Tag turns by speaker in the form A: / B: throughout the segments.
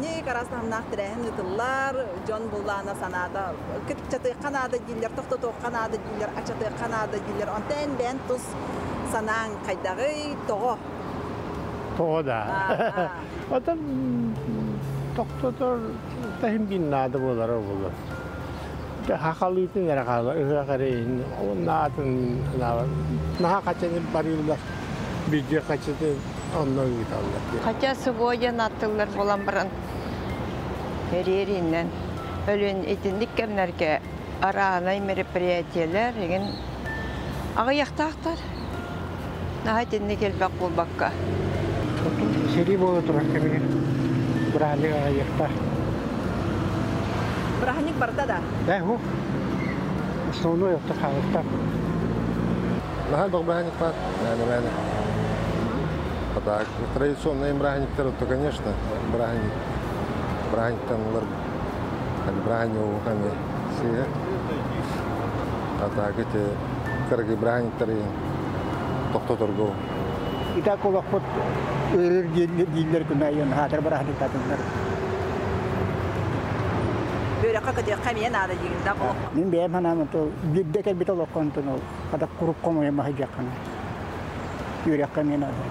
A: Брахани карасамнах тирәһен ытыллар, Джон буллана санада. Китчаты Канада диллер, тохтото Канада диллер, ачаты Канада диллер. Онтен бен тус санаң кайдагы того.
B: Того да. Отам тохтото тахим биннады болар болар. Хакалытын яракалы, ыракарын, оннатын на качаны барылдар. Биге качаты оннан гиталар.
C: Хотя сегодня наттылар болан баран. Hererinden ölün etkinlik kemlerke aralay meripiyetiyeler egen ağayaktaktır. Daha etkinlik elbak bulbakka.
B: Seri boğu durak kemine. Brahalik ağayakta.
A: Браханик барда да.
B: Да, ху. Основной это ağayakta.
D: Нахал браханик пар. Наверное. Так, традиционные браханиктер, то, конечно, браханик. Браханиктан лар. Браханию хами. Сие. А так эти карги браханиктери тохтоторго.
B: Ita kolak pot diller kunayon hatar brahalik tatınlar.
A: Böyle kakadiya kamiyen ada jigin da ko.
B: Nin beyam hanam to dekel bitol kontono kada kurup komo mahajak kana. Yürek kamiyen ada.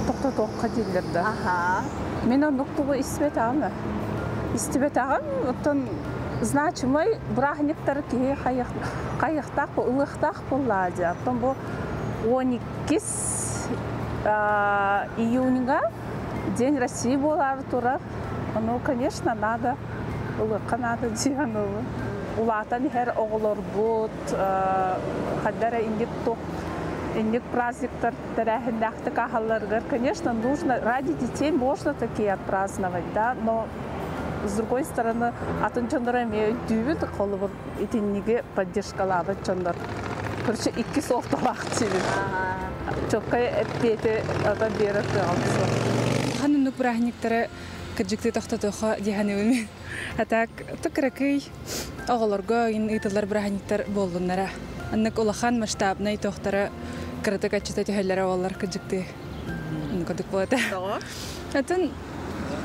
E: Тохтото кадиллерде.
A: Ага.
E: Мен ондуктугу испетагы. Истебетагы, оттон значимый брахниктар ки кайыктак, ылыктак боллади. Оттон бу 12 июньга День России болар турар. Ну, конечно, надо ылыкка надо дияны. Улатан хер оголор бут, хаддара индик ток. Индик праздниктар тарахиндахты кахалларгар. Конечно, нужно ради детей можно такие отпраздновать, да, но с другой стороны, атынчондар эме дүйбүт колубур итинниге поддержкалады чондар. Короче, 2 софталак чебин. Чокка эппети ата берет алсы.
F: Ханнук брахниктары кыржыкты тохтотоха диханыбымен. Атак токракый оголорго ин итылар брахниктар болдуннара. Аннык улахан масштабный тохтары кырыты качыта төһөллөр олар кыржыкты. Кодук болот. Атын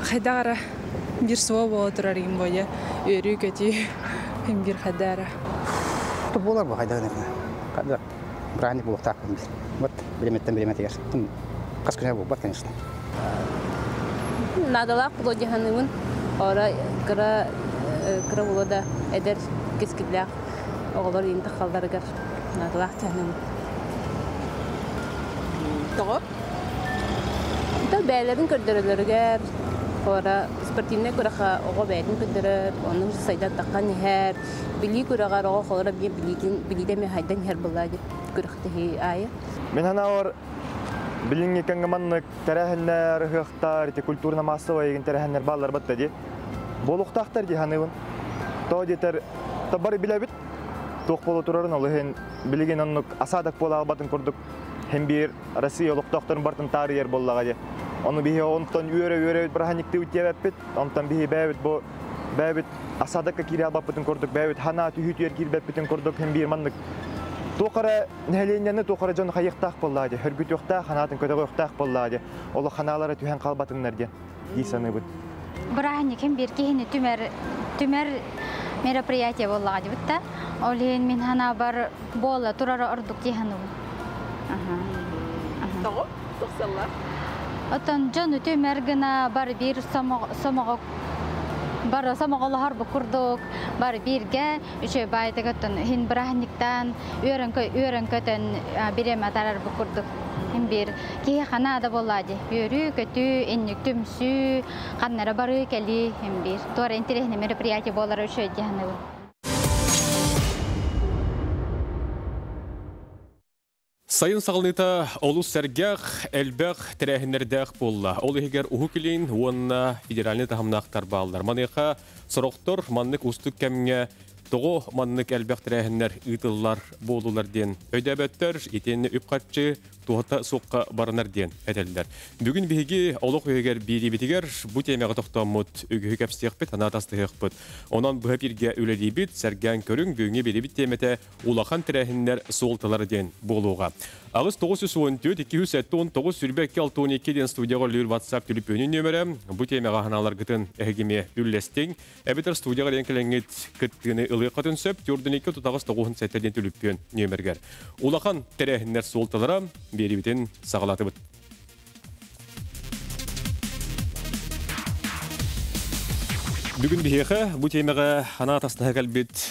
F: хайдара бир суо турар им бое. Өрү көтү хим бир хайдара.
B: То болар бу хайдара. Када брахник булак такын. Вот билеметтен ягер. Каскына бу, конечно.
G: Надалак було диханыбын. Ора кыра булода эдер кескидлак. Оголор инде халдарыгар. Надалак тәһнем.
A: Того.
G: Да бәйләрен көрдөрөлөргәр. Ора спортивный күрәхә ого бәйтен күдерер. Оның сайда таккан һәр били күрәгәр ого холора билидеме хайдан һәр булады. Күрәхтәһи ая.
H: Мен анар билинге кангаманны тарахнар хөхтар те культурна массовая еген тарахнар баллар батта ди. Болуктактар ди ханыбын. То дитер табар билебит. Тох боло турарын алыһын билеген аннык асадак бола албатын көрдүк. Hem bir Россиялык доктор бартын тарыйер боллага ди. Onu bihi ondan üre brahnikte ütiyebet, ondan bihi bäbit asadaka kiri albapıtın korduk, bäbit hana tühütüyer kirbetpitин korduk hem bir manlık. Toqara nehelenyanı toqara jon hayıqtaq bolladı, hörgüt yoqtaq, hanatın kötü yoqtaq bolladı. Ola hanalara tühen qalbatınlar diye. Disanı bu.
I: Brahnik hem bir kihini tümer мероприятие bolladı bitta. Olhen min hana bar bolla turara orduk dihanu.
A: Того, тохсалла.
I: Atan jonu tümer gına bar bir samağlar bu kurduk, bar birge üçe bayda götün hin brahniktan öğren kötün birem atarar bu kurduk. Hem bir ki hana da bolladı. Yürü kötü enlik tümsü kanlara barı keli hem bir. Doğru интересный мероприятие bollar üçe dihanu.
J: Sayın sağlıkta olus sergah elbaq terehnerdah bolla. Olihger uhukilin wonna federalni tahamnaqtar ballar. Maniqa soroktor mannik ustuk kemge togo mannik elbaq terehner ıtıllar bolular den. Ödebetler itenni üpqatçı tuhata soqqa barnar den edeller. Bugün bihigi oluq öger biri bitiger bu temaga toxtamut ögü kapsiyaqbet anatastıyaqbet. Onan bu birge ülelibit sergan körün bugünge biri bit temete ulakan terehner soltalar den boluğa. Ағыз 914-209 сүрбәкке 612 ден студияға лүйір WhatsApp түліпөнін нөмірі. Бұ темеға ханалар күтін әгіме бүллестен. Әбетер студияға ленкелеңет күттіні ұлы қатын сөп, түрдің 2 тұтағыз 9 сәттерден түліпөн нөміргер. Улақан тәрәхінлер солталара бері бітін сағалаты бұд. Бүгін бейеқі бұл темеға хана атастығы кәлбет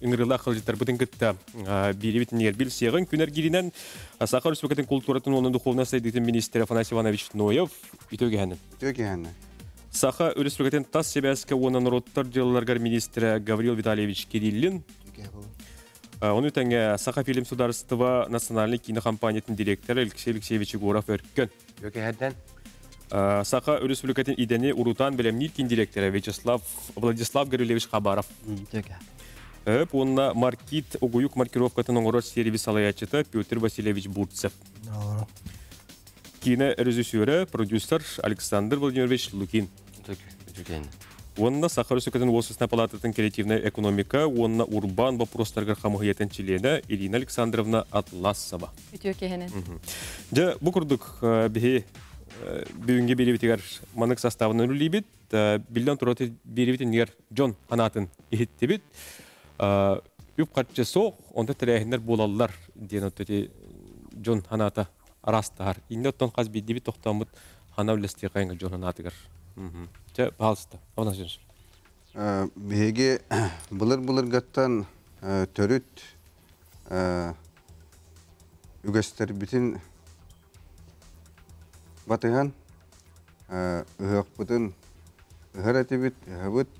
J: үңірілі ақылжеттер бұтын күтті бері бітін ербіл сегін күнергерінен Саха Республикатын культуратын оның дұқуына сайдығын министр Афанасий Иванович Ноев үтөгені. Саха Республикатын тас себәскі оның роттар жылыларғар министрі Гаврил Витальевич Кириллин. Оны өтәңе Саха фильм сударыстыва национальный кинокомпаниятын директоры Алексей Алексеевич Егоров өрккен. Саха Республикатын идені Урутан Белемниткин директоры Владислав Горюлевич Хабаров. Онна маркет Огуюк маркировкатын оңырот сервис алаячыты Петр Васильевич Бурцев. Кино режиссеры, продюсер Александр Владимирович Лукин. Онна Саха Республикатын Осысына палататын креативная экономика, онна урбан вопростаргар хамығиятын чилена Ирина Александровна Атласова. Бұл күрдік бейі бүгінге беребетігер манык составын үлі білден тұраты беребетінер Джон Ханатын ехеттебет. Үп қатшы соқ, онда тірәхіндер болалылар ден өтті Джон Ханата арастығар. Инде оттан қаз бейдебет тоқтамыд Хана үлесте қайынға Джон Ханатығар. Бағалысты, аудан жүріш.
K: Беге бұлыр ғаттан төріт үгістер бітін батыған ұғық бұтын ұғыр әтебет, ұғыбыт.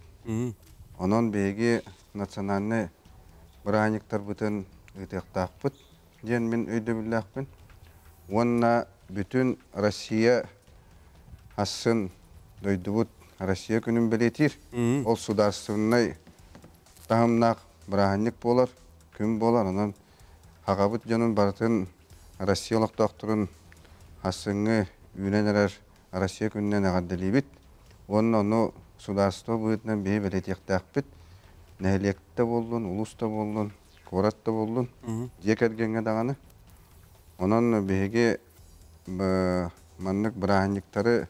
K: Онын беге национальный бұраниктар бұтын ұйтықтақ бұт. Ден мен өйді біліқпін. Онына бүтін Россия асын дөйді бұт. Россия күнін білетір. Ол сударственный тағымнақ бұраник болар, күн болар. Онын хағабыт жанын бартын Россия олықтақтырын асыңы үйленерер Россия күнінен ағаддалибет. Оны сударство бұйтынан бей білетектақ біт. Нәлекті болдың, ұлыста болдың, коратта болдың. Дек әргенге дағаны. Онын бейге маннық бұраниктары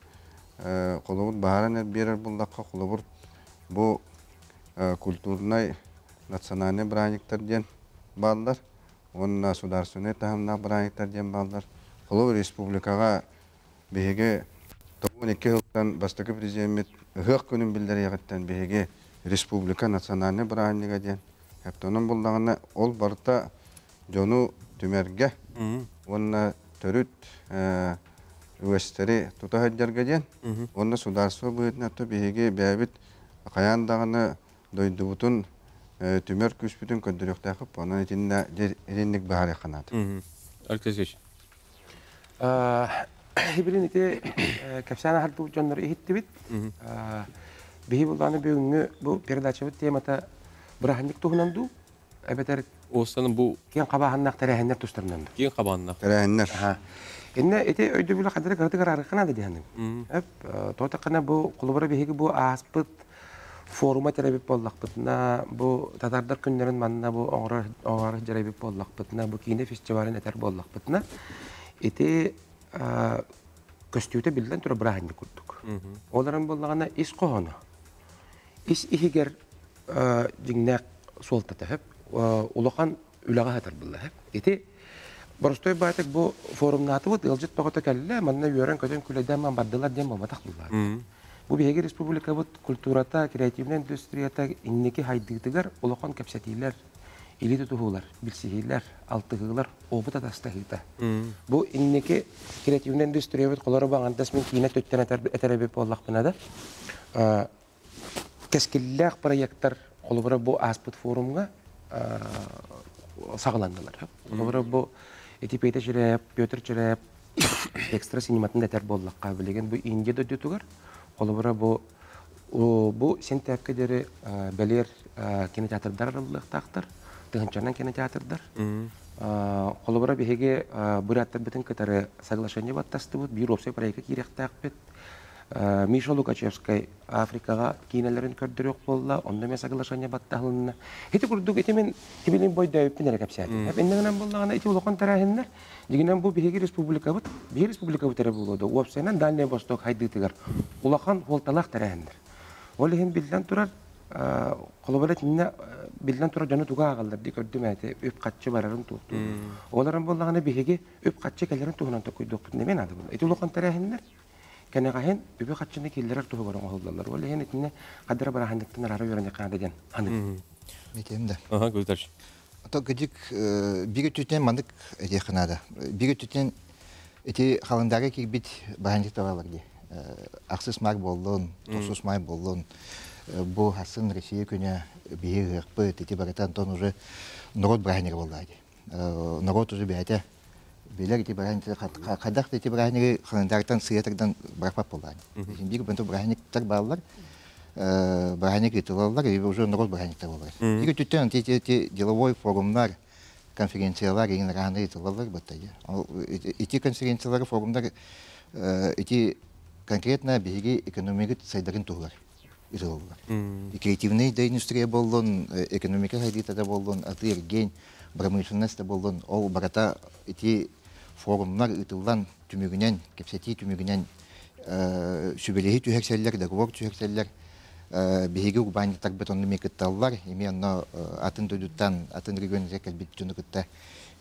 K: қолыбыт бағаран әрберер бұлдаққа қолыбыт бұл культурнай национальный бұраниктар ден балдар. Онына сударственный тағымнақ бұраниктар ден балдар. Қолыбыт республикаға бейге 12 жылдан бастықы президент ұғық күнін білдер еғіттен бейге республика национальный бұраниға ден. Әптонын бұлдағына ол барта жону түмерге. Онына төріт үгістері тұтағыдерге ден. Онына сударство бұйтын әтті бейге бәбіт қаяндағыны дойды бұтын түмер күспітін көндіріқтақып, оның етінде еренлік бағар еқанады.
J: Алексей
L: Хибилин ите капсана хал бу жоннор ихитти бит. Бихи буланы бүгүнгү бу передача темата браханник тухнанду. Эбетер
J: Останын бу
L: кен кабаханнак тараханнар тустарнанду.
J: Кен кабаханнак
K: тараханнар.
L: Инне ите өйдө биле кадыр кадыр аркана да дияным. Тотакана бу кулубара бихиги бу аспыт форума теребип боллакпытна бу татардар күннөрүн манна бу оңор жеребип боллакпытна бу кине фестивалын этер боллакпытна. Ите көстүтө билден тура браханник курдук. Оларын боллагана ис коһоно. Ис ихигер жиңнак солтатып, улахан үлага хатар булла. Ити боростой байтак бу форумнаты вот илжит тогото келле, манна йөрен көтөн күлөдөн ман бардылар дем болма таклылар. Бу беги республика вот культурата, креативный индустрията иннеки хайдыгдыгар улахан кепсетилер, или тутухулар, билсигилер, алтыгылар, обута тастахыта. Бу иннеки креативный индустрия вот колору багандас мен кине төттен этеребеп боллакпына да. Кескиллер проекттар колобра бу аспыт форумга сагландылар. Колобра бу этипейте жүрөп, Петр жүрөп, экстра синематын этер боллакка билеген бу инде дөтүгөр. Колобра бу сентябрьдери белер кинотеатрдар аралыктактар. Тыгынчанан кинотеатрдар. Колобра беге бураттар бүтүн катары соглашение баттасты бут, бир опция проекты киректак бет. Миша Лукачевскай Африкага кинелерин көрдөрөк болла, онда мен соглашение батталынна. Хити курдук этимен тибилин бой дөйппен эрек апсат. Энденен боллагана эти улакан тарахыннар. Дигинен бу биги республика бут. Биги республика бут эре болду. Уапсайнан Дальний Восток хайдытыгар. Улакан холталак тарахындар. Ол хин билден турар колобалет инне билден турар жана туга агалдар ди көрдүмәте өп катчы барарын тукту. Олардан боллагана биги өп катчы келерин тугунан токуйдук немен ады бул. Эти улакан тарахындар. Кенегаһен үбе катчыны киллерер тугорон холдалар. Ол хен этине кадыр барахандыктан ара өрөнө кадыган. Ханы.
M: Метемде.
J: Ага, гөлтөр.
M: Ата гыдык биге түтен мандык эдехнада. Биге түтен эти халындагы кибит бахандык табалар ди. Аксыз мар болдун, тосус май болдун. Бу хасын Россия көне бие гырпы эти баратан тон уже народ бахандык болду. Народ уже бете Белер эти бахандык кадак эти бахандык халындактан сыятырдан барапап болду. Бир бенту бахандыктар балалар бахандык итилалар и уже народ бахандыктар болду. Биге түтен эти деловой форумдар конференциялар егенраны итилалар баттайы. Эти конференциялар форумдар эти конкретно биги экономика сайдарын тугар. И креативный да индустрия болдун, экономика хайдитада болдун, атырген, промышленность болдун, ол барата эти форумдар итылдан түмүгүнен, кепсети түмүгүнен сүбелеги түһәрселләр, договор түһәрселләр, биги урбанитар бетонны мекетталлар, именно атын дөдүттан, атын регионе калбит жөнөкөттө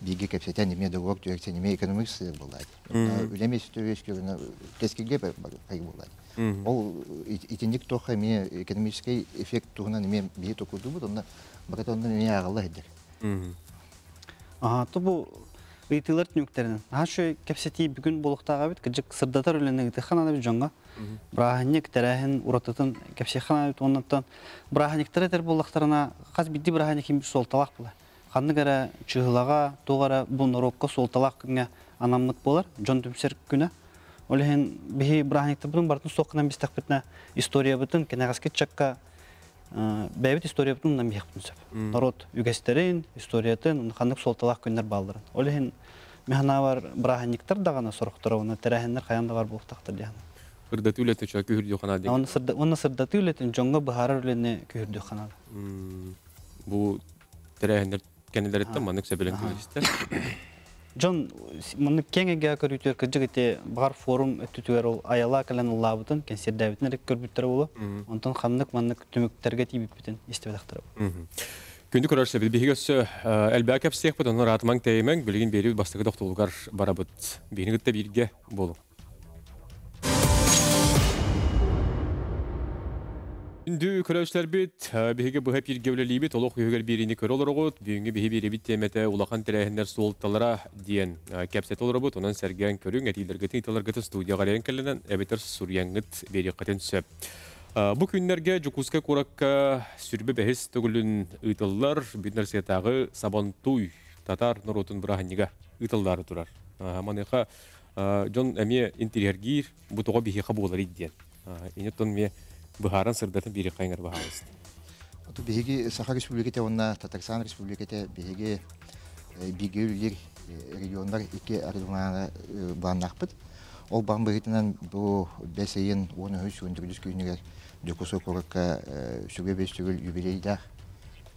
M: биги кепсетен име договор түһәрсен име экономикасы булат. Үлемес түһәрскөрүнө кескиге кай булат. Ол итиндик тоха име экономический эффект тугунан име бии токуду бу, онда баратондан име агалла эдер.
N: То бу ыйтылар түнүктеринен. Ашы кепсети бүгүн болуктага бит кыжык сырдатар өленеги таханада бит жоңга. Браханик тарахын урататын кепсехана бит оннан браханиктер этер болуктарына каз бидди браханик ким солталак була. Ханны гара чыгылага тугара бу норокко солталак күнгө анамлык болар. Жон түмсер күнө. Олехен бихи браханиктер бутун бартын соккынан бистак битне история бутун кенагаске чакка бәбит история бутун нам бихтүнсөп. Народ үгестерин, историятын, ханнык солталак күннөр балдырын. Олехен механа бар браханиктер дагана сорокторуна терехендер каянда бар болуктактыр диян.
J: Сырдаты үлетин чак күрдү канады.
N: Оны сырдаты үлетин жоңго бахарар үлене күрдү канады.
J: Бу терехендер кенелерден мандык себелен күрүстер.
N: Жон муну кеңеге көрүтөр кыжыгыте бар форум өтүтөр ол аяла калан лабытын кенсердәбитнер көрбүттөр болу. Онтон хандык мандык түмүктөргө тийип битен истебедактыр.
J: Күндү көрөрсө бигес элбек апсек бутун ратман теймен билген бери бастыгы доктолугар барабыт. Бенигитте бирге болу. Күндү көрөчлөр бит биге бу хеп иргевлелибит олох үйгөр бирини көрөлөргөт бүгүнгү биги бири бит темете улахан терехендер суолталара диен кепсет олорбут онан серген көрүң этилерге титаларга студияга келен келен эбетер сурянгыт бери катын сөп. Бу күннерге жукуска куракка сүрбе бехис төгүлүн ыйтыллар биднерсетагы сабантуй татар норотун браханига ыйтыллары турар. Манеха жон эме интерьергир бу тога биги кабулар идден. Инетон ме Бухаран сырдатын бири кайнар бахалыст.
M: Ото биги Саха Республикате онна Татарстан Республикате биги бигелер региондар ике арыгына баннакпыт. Ол бамбырытынан бу бесейин 13-14 күнүгө жокусу коракка сүбебестүгүл юбилейда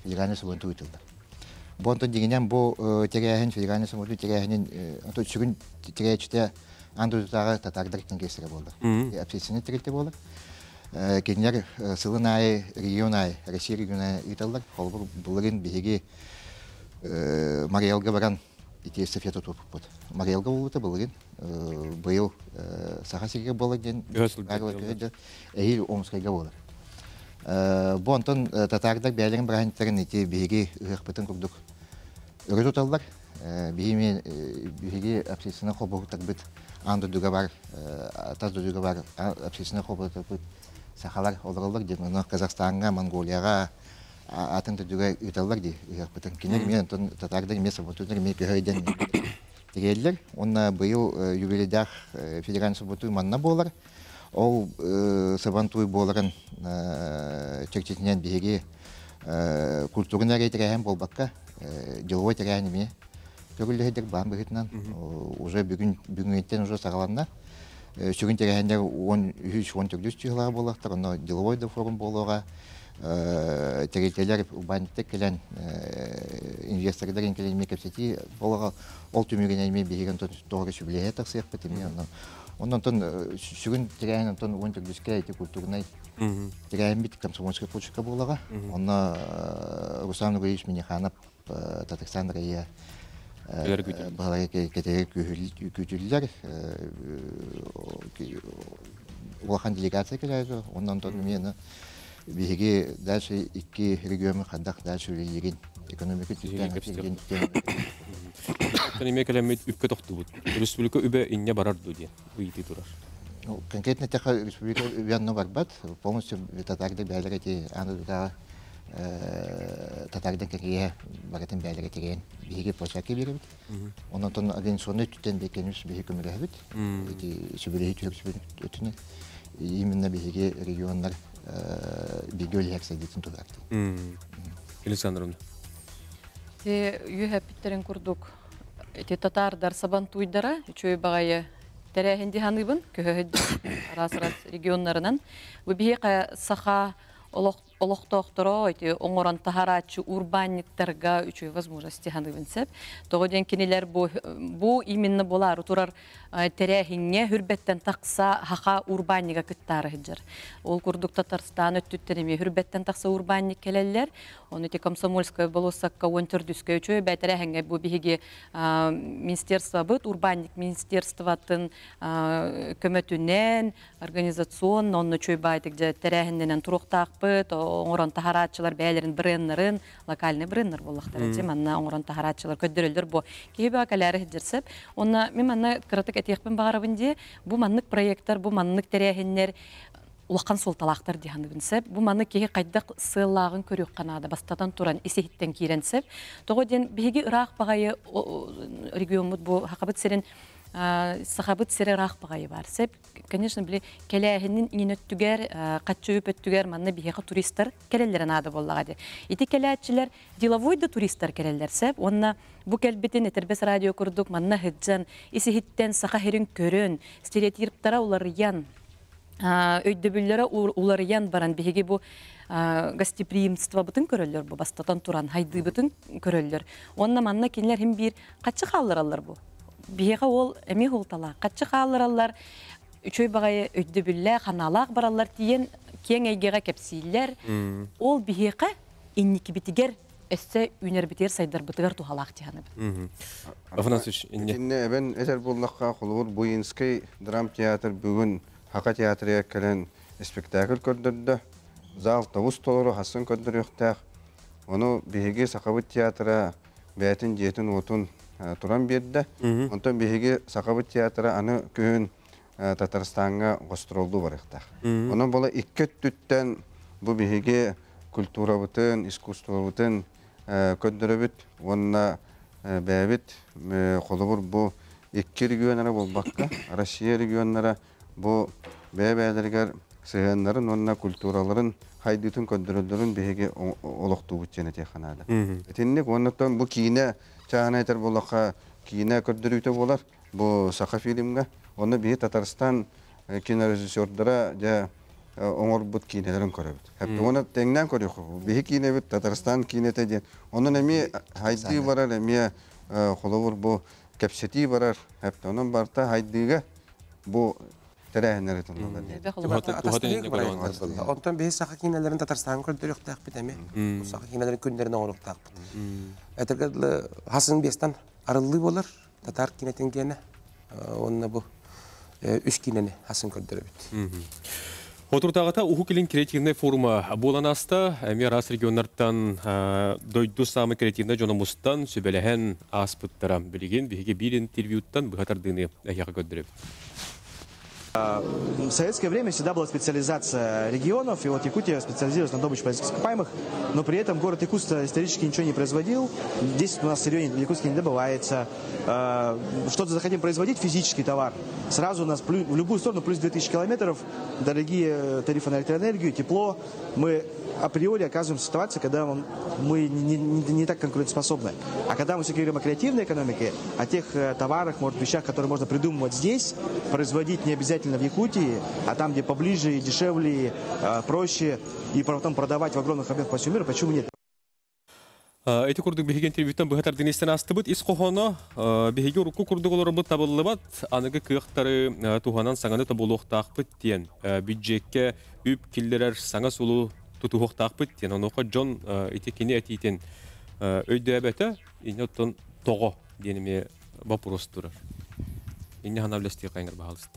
M: федеральный сабантуй утулду. Бонтон дегенен бу терехин федеральный сабантуй терехинин ото сүгүн теречте андутагы татардар кеңесире болду. Общественный теректе болду. Кенер сылынай регионай, Россия регионай италлар, холбур булырын биги Мариэлга баран ити эстафета топпут. Мариэлга болута булырын быйыл Сахасиге болаген эйил Омскайга болар. Бонтон татардар бәлерин браханиттерин ити биги ырыкпытын курдук. Өрөт уталлар биги общественный холбуктар бит анды дуга бар, таз дуга бар общественный холбуктар бит Сахалар оларлар ден Казахстанга, Монголияга атынды дүгө үталлар ди. Бутун кинер мен татардар меса бутундар ме көйден тигеллер. Онна быйыл юбилейдах федеральный сабантуй манна болар. Ол сабантуй боларын чекчетинен биги культурный рейтерген болбакка деловой терген ме. Көрүлдер бам битнан уже бүгүн бүгүнтен уже сагаланна Сүгін терехендер 13-14 жылға болақтар, оны деловой да форум болуға, терекелер урбаниттек келен инвестордар келенме кепсети болуға, ол түмеген әлме бейген тоғыры сүбілеге тақсыяқ бітіме. Ондан сүгін терехен 14-ке әйті культурнай терехен бітік комсомольская почка болуға. Оны Руслан Нугаевич Миниханов Татарстан Райя бағалары кетері күтілдер. Улахан делегация келеді. Ондан мені беге дальше 2 регионы қандақ дальше үлелеген экономика түзден.
J: Экономика ләмет үпке тоқты бұд. Республика үбе инне барар дүде. Үйті тұрар.
M: Конкретно теха республика үбе бар бат. Полностью татарды бәлер әте аңыздағы татардың кәрие баратын бәлер әтеген беге площадке береміз. Онан тон организационный түттен бекеніміз беге көмірі әбіт. Сөбілеге түрік өтіне. Именно беге регионлар беге өлі әксәдетін тұрарды.
J: Александровна.
O: Үйәпіттерін күрдік. Татардар сабан туйдара, үшөй бағайы тәрәхінді ханыбын, көхі арас-арас регионларынан. Бұбіге саха олықтоқтыро, оңыран тахарачы урбанниктарға үшөй возможности ханыбын сәп. Тоғыден кенелер бұ именно болар, тұрар тәрәхінне хүрбеттен тақса хақа урбаннига күттары хыджар. Ол күрдік Татарстан өттүттереме хүрбеттен тақса урбанник келелер. Оны те комсомольская болосакка 14-ке үшөй бәйтәрәхінге бұ бігі министерство бұд, урбанник министерстватын көмөтүнен, организацион, оны үшөй байтық тәрәхінденен тұруқтақ бұд, оңыран тахаратчылар бәлерін бренднарын, локальный бренднер болақтар. Манна оңыран тахаратчылар көддірілдір бұ. Кейбі акалары хыджарсып, оны мен манна қыратық әтеқпен бағарабынде, бұ маннық проекттар, бұ маннық тәрәхіндер, улақан сол талақтар дегенсеп, бұл маны кеге қайдақ сылағын көрек қанады, бастадан туран есехіттен кейренсеп. Тоғыден беге ұрақ бағайы регионмұд бұл хақабыт серін сахабыт сере рах бағайы бар. Сеп, конечно, біле келәхіннің ingen өттігер, қатшы өп өттігер, манны бейеға туристер келелерін ады боллағады. Ити келәтчілер деловойды туристер келелер. Сеп, онна бұл кәлбетін етербес радио күрдік, манна хыджан, есехіттен сақа херін көрін, стереотиптара олар ян, өйдөбүллері олар ян баран бейге бұл гостеприимство бұтын көрілер, бұл бастатан туран хайды бұтын көрілер. Онна манна кенлер хем бір қатшы қалыр алар бұл. Бейға ол әме ғолтала. Қатшы қалыр алар, үшөй бағайы өйдөбүллі, қаналақ баралар тиен кен әйгеға кәпсейлер. Ол бейға иннекі бітігер әсі үнер бітер сайдар бұтығар тухалақ тияны біт.
J: Афанасович,
K: инне әбен әтер болнаққа құлығыр Буинский драм театр бүгін Хақа театрия кәлін спектакль көрдірді. Зал тавыз толыры хасын көрдір өқтәқ. Оны бейге Сақабыт театра бәтін жетін отын туран берді. Онтан бейге Сақабыт театра аны күйін Татарстанға ғостыролды бар өқтәқ. Оның бола иккет түттен бұл бейге культура бұтын, искусство бұтын көрдірі бүт. Онына бәбіт қолыбыр бұл икки регионара бұл баққа, Россия регионара бұл бәбәлергер сығанларын, онына культураларын хайдытын көндірілдерін бейге олықту бұтчені тейханады. Әтеннік, онықтан бұл кейіне чағын айтар болаққа кейіне көрдірүйті болар, бұл сақа фильмға. Оны бейі Татарстан кинорежиссердара оңыр бұт кейінелерін көрібіт. Әпті оны тәңнен көрек, бейі кейіне біт Татарстан кейінеті ден. Оның әме хайды барар, әме қолауыр бұл кәпсеті барар. Әпті оның барта хайдыға бұл тәрәхінер етілді.
L: Онтан бейі сақа кейінелерін Татарстан көрдір өқтәқ біт әме. Сақа кейінелерін күндерін оңыр өқтәқ біт. Әтіргідлі хасын бестан арылы болар, татар кейінетін кені. Онына бұл үш кейінені хасын көрдір біт.
J: Отыртағыта ұху келін креативный форума болан аста, әме рас регионлардан дойду самы креативный жонамустан сөбеләхен аспыттарам білеген бейге бір интервьюттан бұғатардыны әйяға көддіріп.
P: В советское время всегда была специализация регионов, и вот Якутия специализировалась на добыче полезных ископаемых, но при этом город Якутск исторически ничего не производил. Здесь у нас сырье якутское не добывается. Что-то захотим производить, физический товар, сразу у нас в любую сторону плюс 2000 километров, дорогие тарифы на электроэнергию, тепло. Мы априори оказываемся в ситуации, когда мы не так конкурентоспособны. А когда мы все говорим о креативной экономике, о тех товарах, может, вещах, которые можно придумывать здесь, производить не обязательно в Якутии, а там, где поближе, дешевле, проще, и потом продавать в огромных объемах по всему миру, почему нет?
J: Эти курдук бихиген телевизион бухатар денестен астыбыт ис кохоно бихиге руку курдук олорбыт табыллыбат аныгы кыяктары туханан саңаны табулуктакпыт тиен бюджетке үп киллерер саңа сулу тутухуктакпыт тиен оноко жон итекини этитен өйдөбөтө инотон того денеме вопрос турар. Инне ханалести кайгыр баалыст.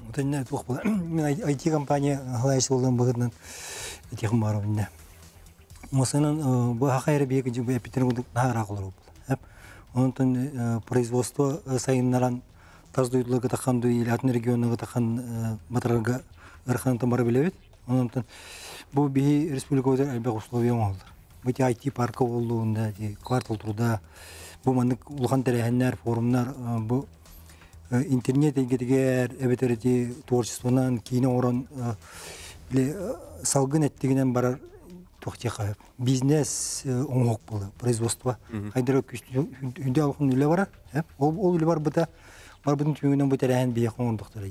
Q: Утенне тух бул. Мен IT компания халайс болгон быгынан этих маровне. Мосынан бу хакайры беги жубе Петербург нара кылып. Онтон производство сайыннаран таздуйлыгы таканду или атны регионуга такан материалга ырханта бара билебет. Онтон бу би республикада албак условия болду. Бу IT паркы болуунда, квартал труда, бу мандык улган терехеннер, форумнар, бу интернет эгетигер эбетерти творчествонан кийин орон салгын эттигинен барар тохтеха бизнес оңок болду, производство. Кайдыр күндө алган үлө бар. Ол үлө бар быта бар бутун түгүнөн бу терехен бие коңдуктар.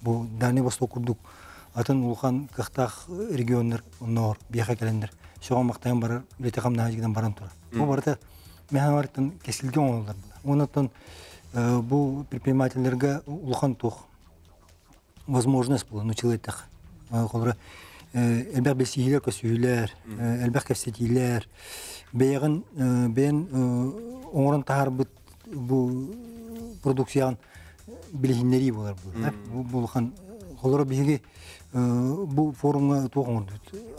Q: Бу Дальний Восток курдук атын улган кыктак регионнар нор бияка келендер. Шоға мақтайын барар, үлете қамна ажыгдан баран тұра. Бұл барыда механварттан кесілген оңылар бұл. Онаттан бұл предпринимательлерге улхан тоқ возможность бұл, научил етақ. Қолыра әлбәқ бәсігілер көсігілер, әлбәқ кәпсетейлер, бәйіғін бәйін оңырын тағар бұл продукцияған білігінлері болар бұл. Бұл ұлхан қолыра бәйіге бұл форумға тоғын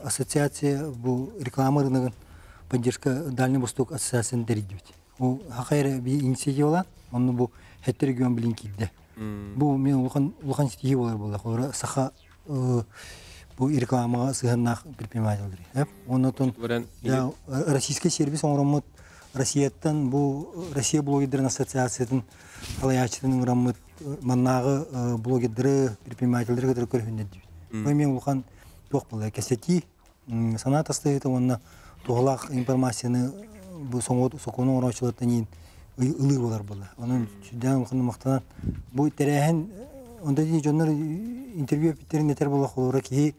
Q: ассоциация, бұл реклама рыногын поддержка Дальний Восток ассоциацияны дәрейдебет. Ол хақайры бір инициатива, оны бұл хәтті регион білін кейді. Бұл мен ұлған стихи болар болды. Қолыра сақа бұл рекламаға сығыннақ предпринимательдер. Оннан российский сервис оңырамыд Россияттан бұл Россия блогерлерін ассоциациятын алаячының ұрамыд маннағы блогерлері, предпринимательдері көтірі көрігіндер дейбет. Мен улхан тоқ болды. Кәсети санат астайыты, онына тоғылақ информацияны соқуының орақшылаттан ұлы болар болды. Оның сүрден улханды мақтанан. Бұл тәрәхін, онда дейін жонлар интервью өпеттерін етер болақ олыра кейі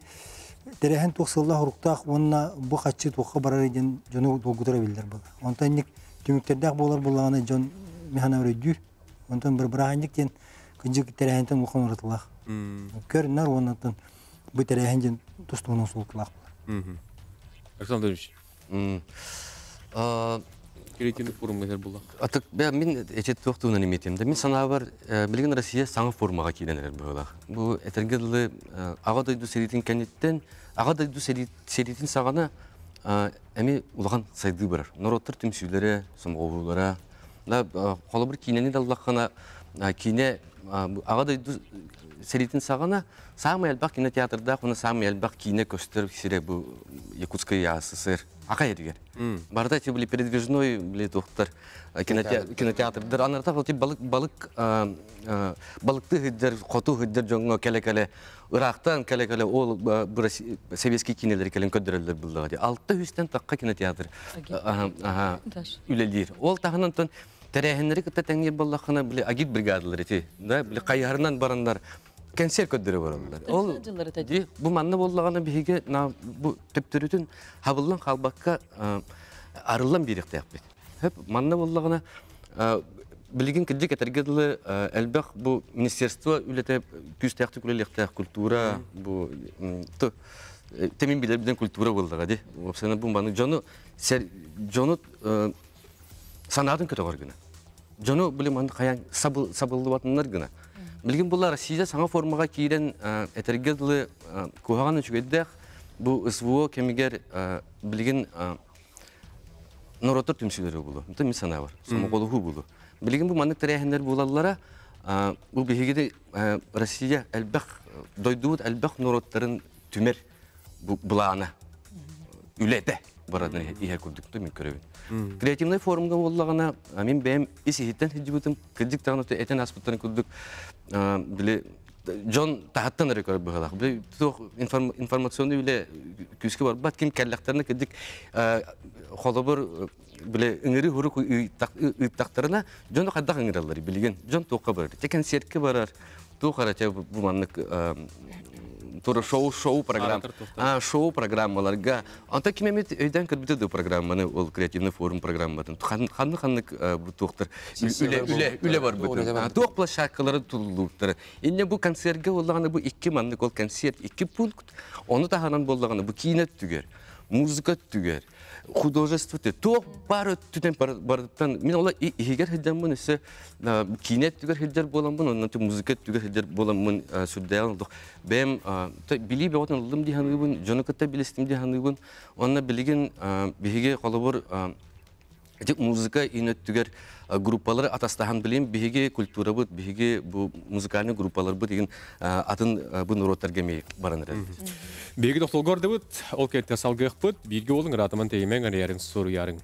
Q: тәрәхін тоқсылда ұрықтақ, онына бұл қатшы тоққа барар еден жоны долгутыра білдер болды. Онтан нек түміктердақ болар болағаны жон механа өрейді. Онтан бір бірағандіктен күнжік тәрәхінтен улхан ұратылақ. Көрінер оннан бұл тәрәхінден тұстығынан сұлтылақ болды.
J: Александр Ильич. Креативный форум мәдер болақ.
R: Атық, мен әчет тоқтығынан еметемді. Мен сана бар, білген Россия саңы формаға кейленер болақ. Бұл әтергелі аға дойду серетін кәнеттен, аға дойду серетін сағана әме ұлған сайды барар. Нороттар түмсүйлері, сомғауылары. Қолы бір кейнені даллаққана кейне аға дойду серетін сағана самый әлбақ кинотеатрда, оны самый әлбақ кино көстер сире бұл Якутская СССР. Ақа едігер. Барда те были передвижной, были тоқтар кинотеатрдар. Анарта қолты балықты хүддер, қоту хүддер жоңға кәлі-кәлі, Ирақтан кәлі-кәлі ол советский кинелер кәлін көддірілдер бұлдағы. Алтта үстен таққа кинотеатр үлелер. Ол тағынан тон тәрәхінлері күтті тәңе болақына білі агит бригадалар еті. Білі қайарынан барандар концерт көддері барандар. Бұл манны болағаны бігі төптірітін хабылын қалбаққа арылан беректі яқпет. Манны болағаны білген кілдік әтергеділі әлбәқ бұл министерство үлеті күстәқті күлелектәқ культура, тәмен білербіден культура болдыға. Бұл маны жоны санадың көті ғарғына. Жоны білім анды қаян сабылды батынлар гына. Білген бұлар Россия саңа формаға кейден әтергеділі көғағаны жүгеддәқ бұл СВО кемегер білген нұротыр түмсілері болу. Мұнты мен сана бар, соңы қолығы болу. Білген бұл маңдық тәрәхендер болалылара бұл бігеде Россия әлбәқ, дойдуыд әлбәқ нұроттарын түмер бұлағына үләді барадын ие көрдікті мен көребін. Креативный форумға болағына мен бәйім есі хеттен хеджібітім, кілдік тағын өте әтен аспыттарын көрдік, білі Джон тахаттан рекорд быгалак. Бу информационный биле күскө бар. Бат ким келлектерне кедик холобор биле ыңыры хурук ыттактарына Джон кадда ыңыралар билген. Джон тоққа бар. Текен серке барар. Ту карача бу маннык тура шоу программа. Шоу программаларга. Анта кимемет өйдән кирбите ду программаны, ул креативный форум программатын. Ханны бу тоқтар. Үле бар бу. Тоқ площадкалары тулуптар. Инне бу концертке боллаганы бу 2 маннык ол концерт 2 пункт. Оны таханан боллаганы бу кинет түгер, музыка түгер. Художество то пары түтен бардыптан мен ола егер хиддамын ise кинет түгер хиддер боламын оннан музыка түгер хиддер боламын сүрдәян бем били беотын лым диханыбын жонокта билестим диханыбын онна билген биге колобор эти музыка инет түгер группалары атастахан билем биге культура бут биге бу музыкальный группалар бу деген атын бу нуроттарга ме бараныр.
J: Биге доктор дебут ол кетте салгых бут биге олың ратаман теймен ярын сору ярын.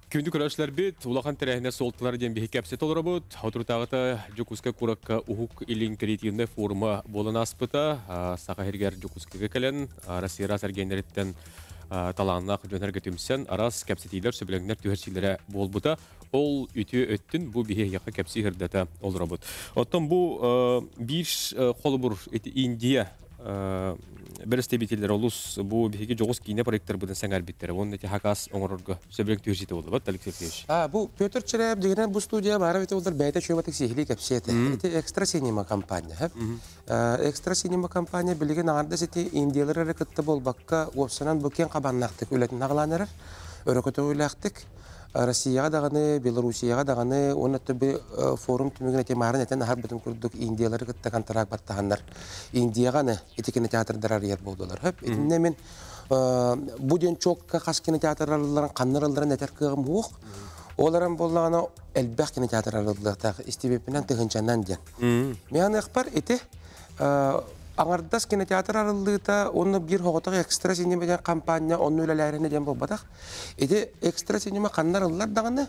J: Күнді көрәшілер бет, улақан тәрәхіне солтылар ден бейі кәпсет олар бұд. Отыртағыта Жокуска Куракка ұхук илин креативный форумы болын аспыта. Сақа хергер Жокускаға кәлін, Россия сәргендереттен таланнақ жөнерге түмсен, арас кәпсетейлер сөбіліңдер түйерсейлері бол бұта. Ол үті өттін бұл бейі яқы кәпсі хірдәті олар бұд. Оттан бұл бір қолы бұр Индия бір істебетелер олыс бұл бейге жоғыз кейіне проекттер бұдан сәң әрбеттері. Оның әте хақас оңырырға сөбілік түйірсеті олды бұд, Алексей Феевич?
L: Бұл Петр Череп дегенен бұл студия бары өте олдар бәйті шөбатық сейхілі кәпсеті. Это экстра синема компания. Экстра синема компания білген ағарда сеті индиялар әрекетті бол баққа опсынан бүкен қабаннақтық өлетін ағыланырыр. Өрекеті ойлақтық. Россияға дағаны, Белоруссияға дағаны, оны төбі форум түмігін әтемарын әтен ағар бүтін күрдік индиялары күттіған тарақ баттағандар. Индияғаны етекені театрдар арияр болдылар. Етінде мен бұден чоққа қас кинотеатраларын, қаннараларын әтер кығым оқ. Оларын болағаны әлбәқ кинотеатраларылықтағы істебепінен тұғыншаннан ден. Мен ақпар еті аңардас кинотеатр арылыта, оны бір хоғытық экстра синема деген компания, оны өлелеріне ден болбадақ. Еде экстра синема қаннар ылылар дағаны,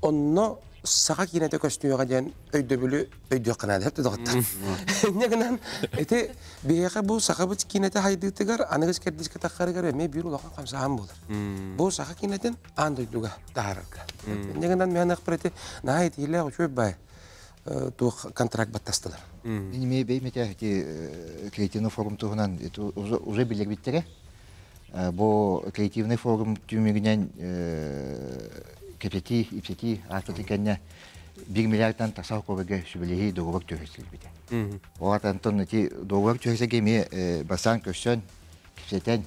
L: оны саға кинете көстүйеға ден өйді бүлі өйді қынады, әпті дұғыттар. Негінен, еде бейеға бұл саға бұт кинете хайдығытығар, анығыз кәрдіскі таққарығар әме бір ұлақан қамсаған болыр. Бұл саға кинетен анд өйдіға дағарырға. Негінен мен ақпар еті, наға еті елі өшөп бай. Тух контракт баттастылар.
M: Име беймете креативный форум тугунан уже билер биттере. Бо креативный форум тюмегинен кепети ипсети артыкенне 1 миллиардтан тасал кобеге сүбелеги договор төһөсүл бите. Оратан тоннати договор төһөсөге ме басан көшсөн кепсетен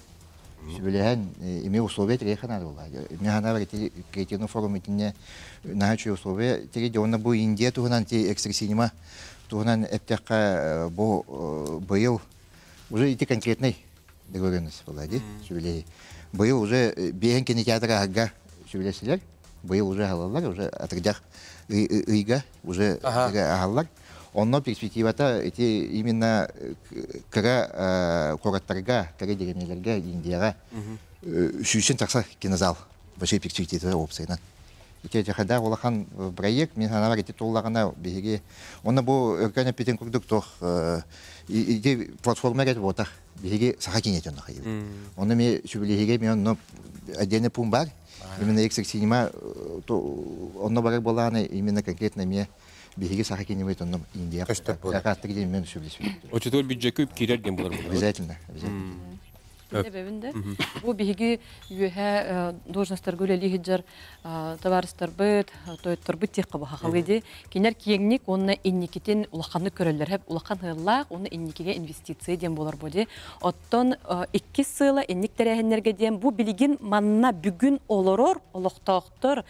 M: сүбелеген име условия трехана болла. Механа бити креативный форум итинне начал условия теги онна бу Индия тугунан ти экстра синема тугунан эптекка бу быйыл уже ити конкретный договоренность была, ди сүбелеги. Быйыл уже беген кинотеатра ага сүбелеселер. Быйыл уже алалар, уже отрядах ыйга уже агаллар. Онно перспективата эти именно кыра кораттарга, кыра дегенелерге Индияга сүйсен такса кинозал большой перспективы опцияна. Эти жахада олахан проект мен ханавар эти толлагана беге. Онно бу өркәне питен курдук тох иди платформага вот беге саха кинетен хайы. Онно ме сүбелеге мен отдельный пункт бар. Именно экстра синема онно бар боланы именно конкретно ме беги саха кинемет онно Индия. Какая-то где мен сүбелес.
J: Очтор бюджеты кирерген булар.
M: Обязательно.
O: Себебинде бу биги юха должностьтар гөлели хиджар товарыстар бит, тоyттар бит тек каба халыды. Кинер киеңник онны инникитен улаканны көрөллөр хеп улакан хыллак, онны инникиге инвестиция дем болар боди. Оттон 2 сыйла инник терехеннерге дем бу билигин манна бүгүн олорор, олоктоктор,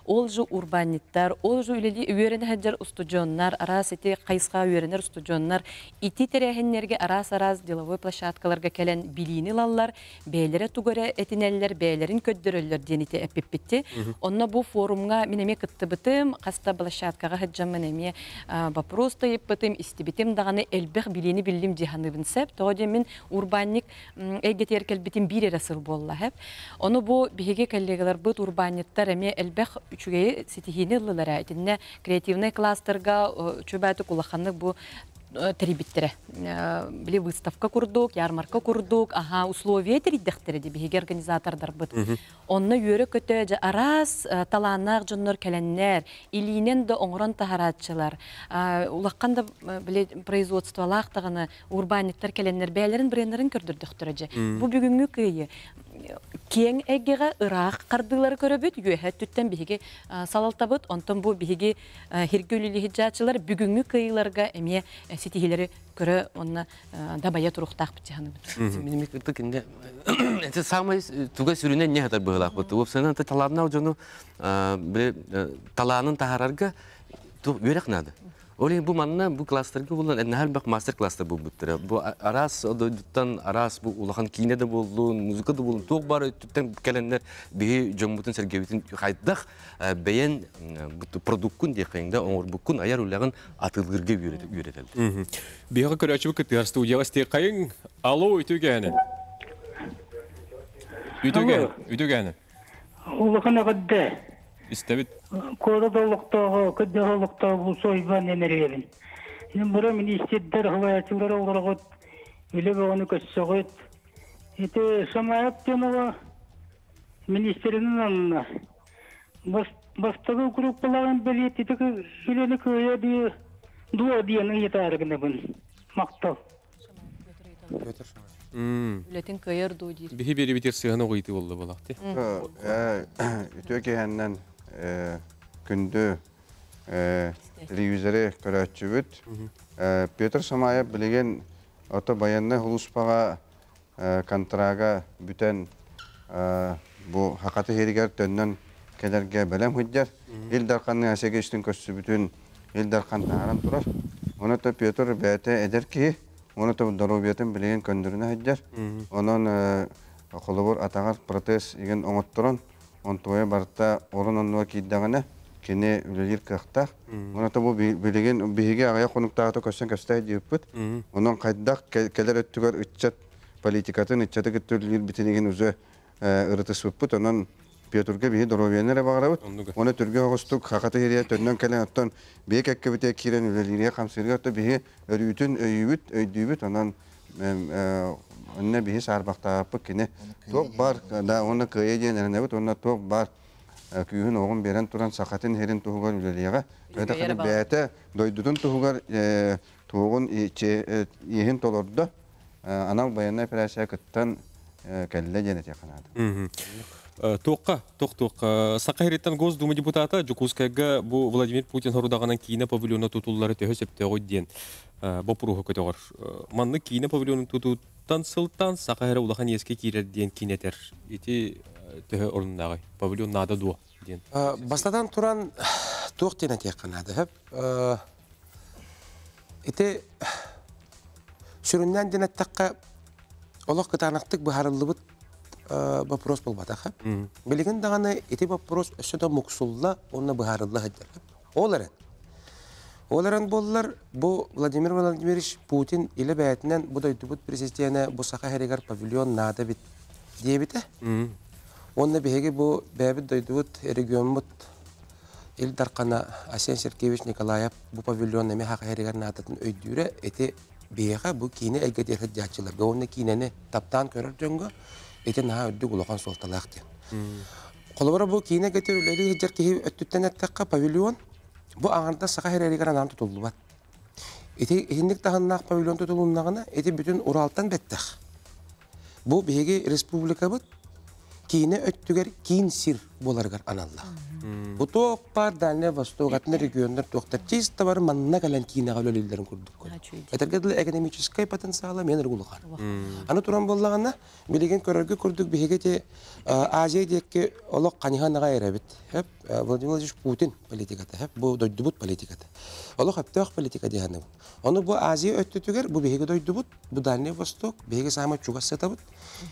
O: ол жу урбаниттар, ол жу үлели үйөрен хиджар устуджоннар, арас эти кайска үйөренер устуджоннар, ити терехеннерге арас деловой площадкаларга келен билини бараллар, бәйлері тугары этинеллер, бәйлерін көддірілер денеті әппеппетті. Онна бұл форумға менеме кытты бітім, қаста балашаткаға хаджам менеме вопрос тайып бітім, истебетім дағаны әлбәқ білені білім деханы бінсәп, тоғыде мен урбанник әйгетер кәлбетім бір әрасыр болла әп. Оны бұл бігеге коллегалар бұд урбанниктар әме әлбәқ үшігей сетихіне ұлылары әйтінне креативный кластерға чөбәті құлақанны бұл теребиттері. Біле выставка курдук, ярмарка курдук, условия териддіқтері де бігеге организатордар бұд. Онны үйері көті арас таланақ жоннор кәләннер, илинен де оңыран тахаратчылар. Улаққанда біле производстволақтағаны урбаниттар кәләннер бәлерін брендерін көрдірдіқтері же. Бұл бүгінгі күйі кең әгеға ұрақ қардылары көрөбіт, үйәхәт түттен бігеге салалтабыт, онтан бұл бігеге хергөлілі хиджатчылар бүгінгі күйіларға әме сетихилери көрө онна дабая туруктак битяны бит.
R: Мен мектеп инде это самый туга сүрүнө не хатар быйлак бут. Опсана талабына жону бир таланын тахарарга үйрек нады. Олен бу манна бу кластерге булган эннәһәл бак мастер класстер бу буттыра. Бу арас одуттан арас бу улахан кинеде булду, музыкада булду. Ток бар түттен келеннер би жомбутун сергебитин хайдах бәян бу продуккун дегенде оңор букун аяр улагын атылгырга үйрөтелди.
J: Бияга көрөчү кытыр студияга стек кайын. Алло, үтүгәне. Үтүгәне.
S: Улахан агадда.
J: İstebit.
S: Korodoluktağı, kıddalıktağı bu soyban emereyelim. Şimdi bura ministerler havayatçıları olarak öyle bir onu köşeğit. İşte samayap diyorlar ministerinin anına. Baştağı grupların belirtti ki şöyle köye diye dua diyenin yeterli bunun. Maktal.
O: Ületin kayır doğru değil.
J: Bihi biri bitir sığını koydu oldu balaktı.
K: Ütüke күндө телевизоре көрөчүбүт. Петр Самаев билген ото баянны хулуспага контрага бүтен бу хакаты херигер төннөн келерге белем худжар. Илдар канны асегештин көссү бүтүн Илдар кантаран турар. Оното Петр бете эдер ки, оното доробиятын билген көндүрүнө худжар. Онон колобор атагар протез иген оңотторон онтоя барта орунонуа кийдагана кене үлелер кахтах. Оното бу билеген биге агая конуктагы көсөн көстэй диюппут. Онон кайдак келер өттүгөр үччат политикатын үччаты көтөлүр битенеген үзе ырытысыппут. Онон Петрге бии доровенере багарабыт. Оны түргө огостук хакаты херия төннөн келен оттон бие кеккебите кирен үлелерге камсырга отто бии өрүтүн өйүбүт өйдүбүт. Онон онна бии сарбактаппы кене ток бар да оны кыя денерне бит онна ток бар күйүн огун берен туран сакатын херин тугугар үлелега өтө кene бәте дойдудун тугугар тугун ихин толорду анал баянна операция кыттан келле денете канады.
J: Тоққа Сақайреттен Госдума депутаты Жукускайга бу Владимир Путин хорудағанан кейіне павильона тутуллары төхі септе ойден бопыруғы көтеғыр. Манны кейіне павильона тутуттан сылтан Сақайры улахан еске кейлерден кейнетер. Еті төхі орындағы павильон нада дуа.
L: Бастадан туран тоқ денете қанады. Еті сүріннен денеттаққа олық кытанақтық бұхарылы бұд вопрос болбатаха. Билеген даганы эти вопрос өсөдө муксулла, онна быхарылла хаджар. Оларан боллар бу Владимир Владимирович Путин иле бәйтинен бу дойдубут президентіне бу сака херегар павильон нада бит диебите. Онна беге бу бәбит дойдубут регионмут ил даркана Асен Сергеевич Николаев бу павильон неме хака херегар надатын өйдүрө эти бега бу кине элгедер хаджачыларга онна кинени таптан көрөр жөнгө эти наha өддүк улахан солталақты. Қолыбыра бұл кейіне кетер үлелі хеджер кейі өттіттен әттіққа павильон, бұл аңырда сақа херелігер анан тұтылды бат. Эти хиндік тағыннақ павильон тұтылуыннағына, эти бүтін Уралтан бәттіқ. Бұл беге республика бұд, кейіне өттігер кейін сир боларғар аналла. Bu toq par Dальний Восток, атны региондар тоқтар. Чисто бар манна калан Кина галөлелерин курдук. Этергедил экономический потенциалы мен регулган. Аны туран боллаганда билеген көрөргө курдук бегете Азия декке олок каниханага эребит. Хеп Владимир Владимирович Путин политиката, хеп бу дойдубут политиката. Олок аптак политика дигәнне. Аны бу Азия өттүгөр бу беге дойдубут, бу Дальний Восток беге сама чугасатабыт.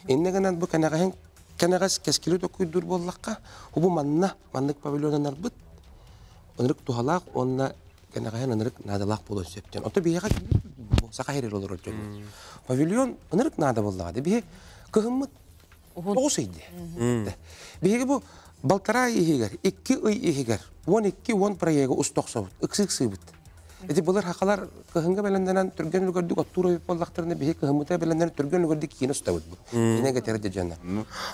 L: Иннегенен бу канагаһен Канагас кескилет окуйдур боллакка, хубу маннык павильоннар бит. Онрык тухалак, онна канагаһен онрык надалак болон септен. Ото бияга сака херер олор өтөн. Павильон онрык нада боллага. Бие кыгыммыт осойды. Биеге бу балтара ийгер, 2 ый ийгер, 12 проекты устоксобут, ыксыксыбыт. Эти булар хакалар кыгынга беленден түргөн үлгөрдүк оттуру боллактарны бие кыгымыта беленден түргөн үлгөрдүк кийин устабыт бу. Энеге терде жанна.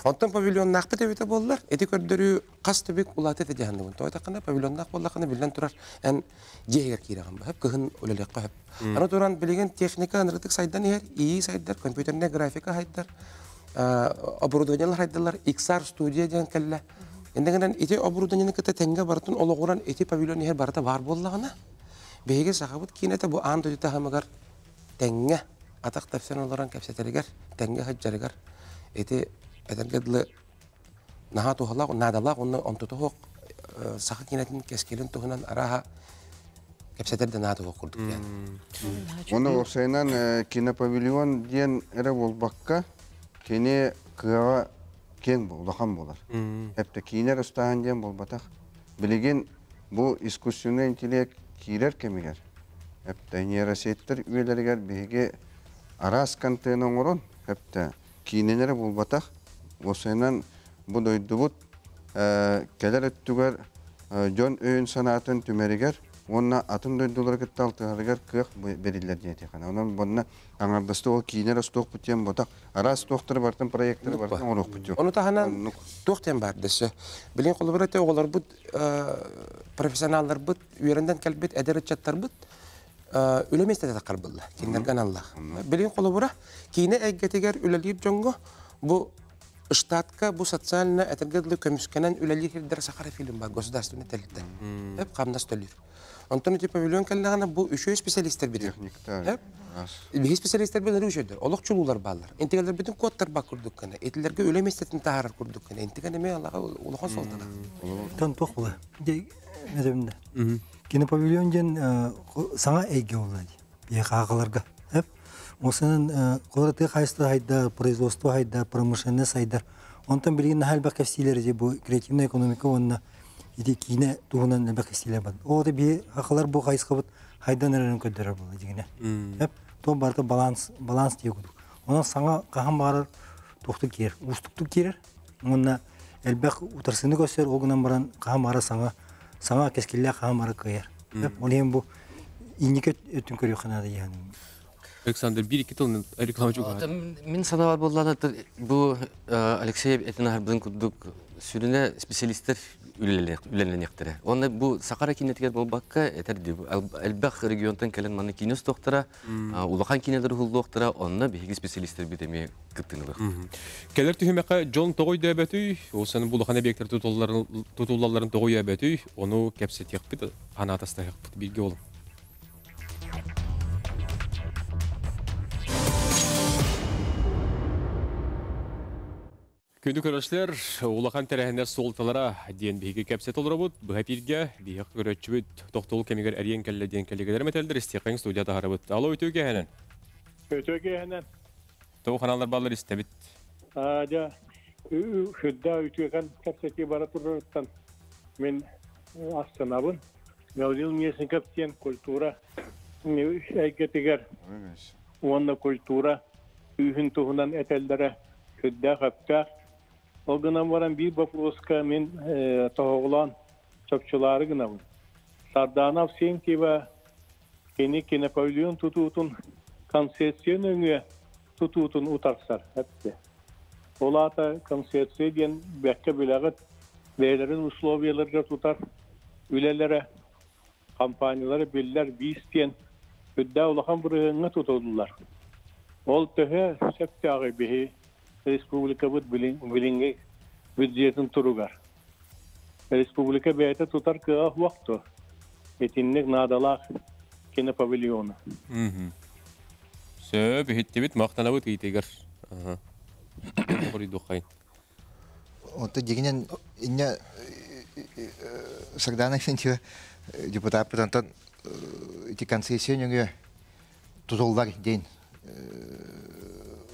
L: Онтон павильон накпыт эбите боллар, эти көрдөрү кастыбек улаты те жанна. Тойта кана павильон нак боллакны билен турар. Эн жегер кираган ба. Хеп кыгын өлелек кап. Аны туран билеген техника анырдык сайдан ер, ии сайдар, компьютерне графика хайдар. Оборудованиялар хайдалар, XR студия деген келле. Эндеген эти оборудованияны кете тенге бартын ологуран эти павильон ер барта бар боллагына. Беге сахабыт кинете бу ан дойта хамагар тенге атак тапсан олоран кепсетергер тенге хаджаргар эти этергедле наха тухалак надалак онны онтото саха кинетин кескелин тухунан араха кепсетерде нады окурдук yani.
K: Оны оксайнан кинопавильон диен эре болбакка кене кыга кен болахан болар. Хепте кинер устахан диен болбатак билеген бу искусственный интеллект кирер кемигер. Хепте нейросеттер үелергер беге арас контейнер орон хепте киненере болбатак осайнан бу дойдубут келер өттүгөр жон өйүн санаатын түмеригер онна атын дойдулар кетталтыгар кык берилер диете кана. Онан бонна аңардасты ол кинер сток бутен ботак арас доктор бартын проекттер бартын орок бутю.
L: Ону таханан токтен бар десе. Билен колбурате оголор бут профессионаллар бут үйренден келбет эдеречаттар бут үлеместе да карбылла. Киндерген Аллах. Билен колбура кине эггетегер үлелип жонго бу штатка бу социально этергедлы көмүскенен үлелип сахара фильм бар государственный телевидение. Хеп камнас төлүр. Антон типа павильон келгәндә бу үшө специалисттер бир. Техниктер. Бир специалисттер белән үшөдер. Олокчулуулар баллар. Интеграллар бүтән кодтар бар курдук кана. Этләргә үлеместен таарар курдук кана. Интеграллар ме Аллага улахан солдана.
Q: Тан тохла. Де медемдә. Кинопавильон ден саңа әйге булды. Бия кагаларга. Хеп. Осының кодырты хайсты хайда, производство хайда, промышленность хайда. Онтан билген хәл бакәсиләр ди бу креативная экономика онна иде кине тугунан бакәсиләр бар. О да би хакалар бу хайскабыт хайдан әрен көддәр булды дигәне. Хеп, то барда баланс дигән. Онан саңа каһам бар тохты кер, устукту кер. Онна әлбәк утырсыны көсәр, огынан баран каһам ара саңа кескиллә каһам ара кыяр. Хеп, онем бу иникет өтүн көрү ханада ягъни.
J: Александр, bir-iki tane reklamcı var.
R: Min sana var bollana bu Alexey Etiner bizden kurduk sürüne spesialistler ülenlenektere. Onu bu Sakara kinetker bu bakka eterdi. Elbak regiondan gelen manı kinos doktora, ulakan kineler hul doktora, onunla bir spesialistler bir demeye gittiğinlik.
J: Keler tühümeka John Togoy debetü, o senin bulakan ebekler tutullarların Togoy debetü, onu kepset yakpıt, anatasında yakpıt bilgi olun. Күнді көрішілер, олақан тәрәхіне солталара ден бейге кәпсет олыры бұд, бұға бірге бейге көрөтші бұд, тоқтолы кәмегер әрен кәлі ден кәлігелер мәтелдір, істеқен студията ғары бұд. Ало, өтөге әнен?
T: Өтөге әнен.
J: Тоғы қаналар балар істебіт?
T: Ада, үшідді өтөген кәпсеті бара тұрырыттан. Мен астанабын. Мәудил миесін кәптен культура. Әйгетігер. Онна культура. Үйін тұғынан әтелдері. Үшідді қаптақ. Олгынан баран bir вопроска мен тоғылан çöpçüleri gınavın. Sardanov sen kiva kene pavilion tututun konsepsiyon öngü tututun utarsar hepsi. Olata konsepsiyon bekke bilagat verilerin usloviyalarca tutar. Ülelere kampanyaları biller bistiyen hüdda olakan bırığına tutuldular. Ol töhe septağı bihi Respublika bud bilinge büdjetin turugar. республика бәйті тұтар кыға уақты. Етіннік надалақ кинопавильона.
J: Сөп, хеттебет мақтанабыт ейтегер. Қорыйды оқайын.
M: Онты дегенен инне сагдана сенче депутат пытантан эти концессионерге тузоллар день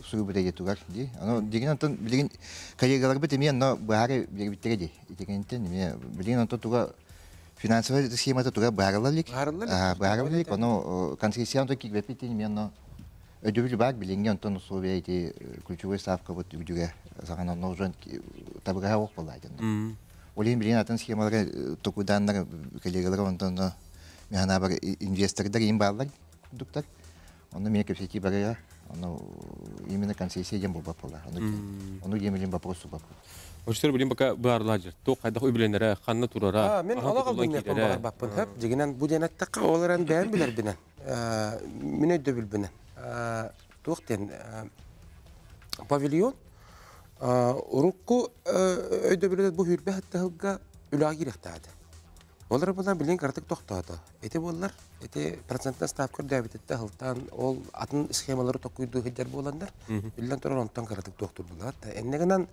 M: сугубыда етугар ди. Аны дегенен антан билген коллегалар бит мен но бары бербиттере ди. Дегенен мен билген антан туга финансовая схемата туга баралалик. Баралалик, аны концессион то кик бит мен но ödül var bilingen ton Sovyeti ключевой ставка вот ügüge сагана нужен табыга ок болайды. Олин билен атын схемалары токудандар коллегалар онтон механа бар инвестордар им баллар дуктар. Оны мен кепсети барая, оны именно концессия дем болба пола. Оны емелин вопросу бар.
J: Оштер билен бака барлажыр. То кайда ой биленлер ханна турара.
L: Мен ала калдым мен бар баппын хап. Дегенен бу денаттакка оларан бән билер бинен. Мен өдө билбинен. Туқтен павильон урукку өйдөбүлөт бу хүрбе хаттыга үлаги рехтады. Олар булар билен картык токтады. Эти болар, эти проценттен ставка дәбитте хылтан ол атын схемалары токуйду хеджер боландар. Билен туран онтан картык токтур булат. Эннегенен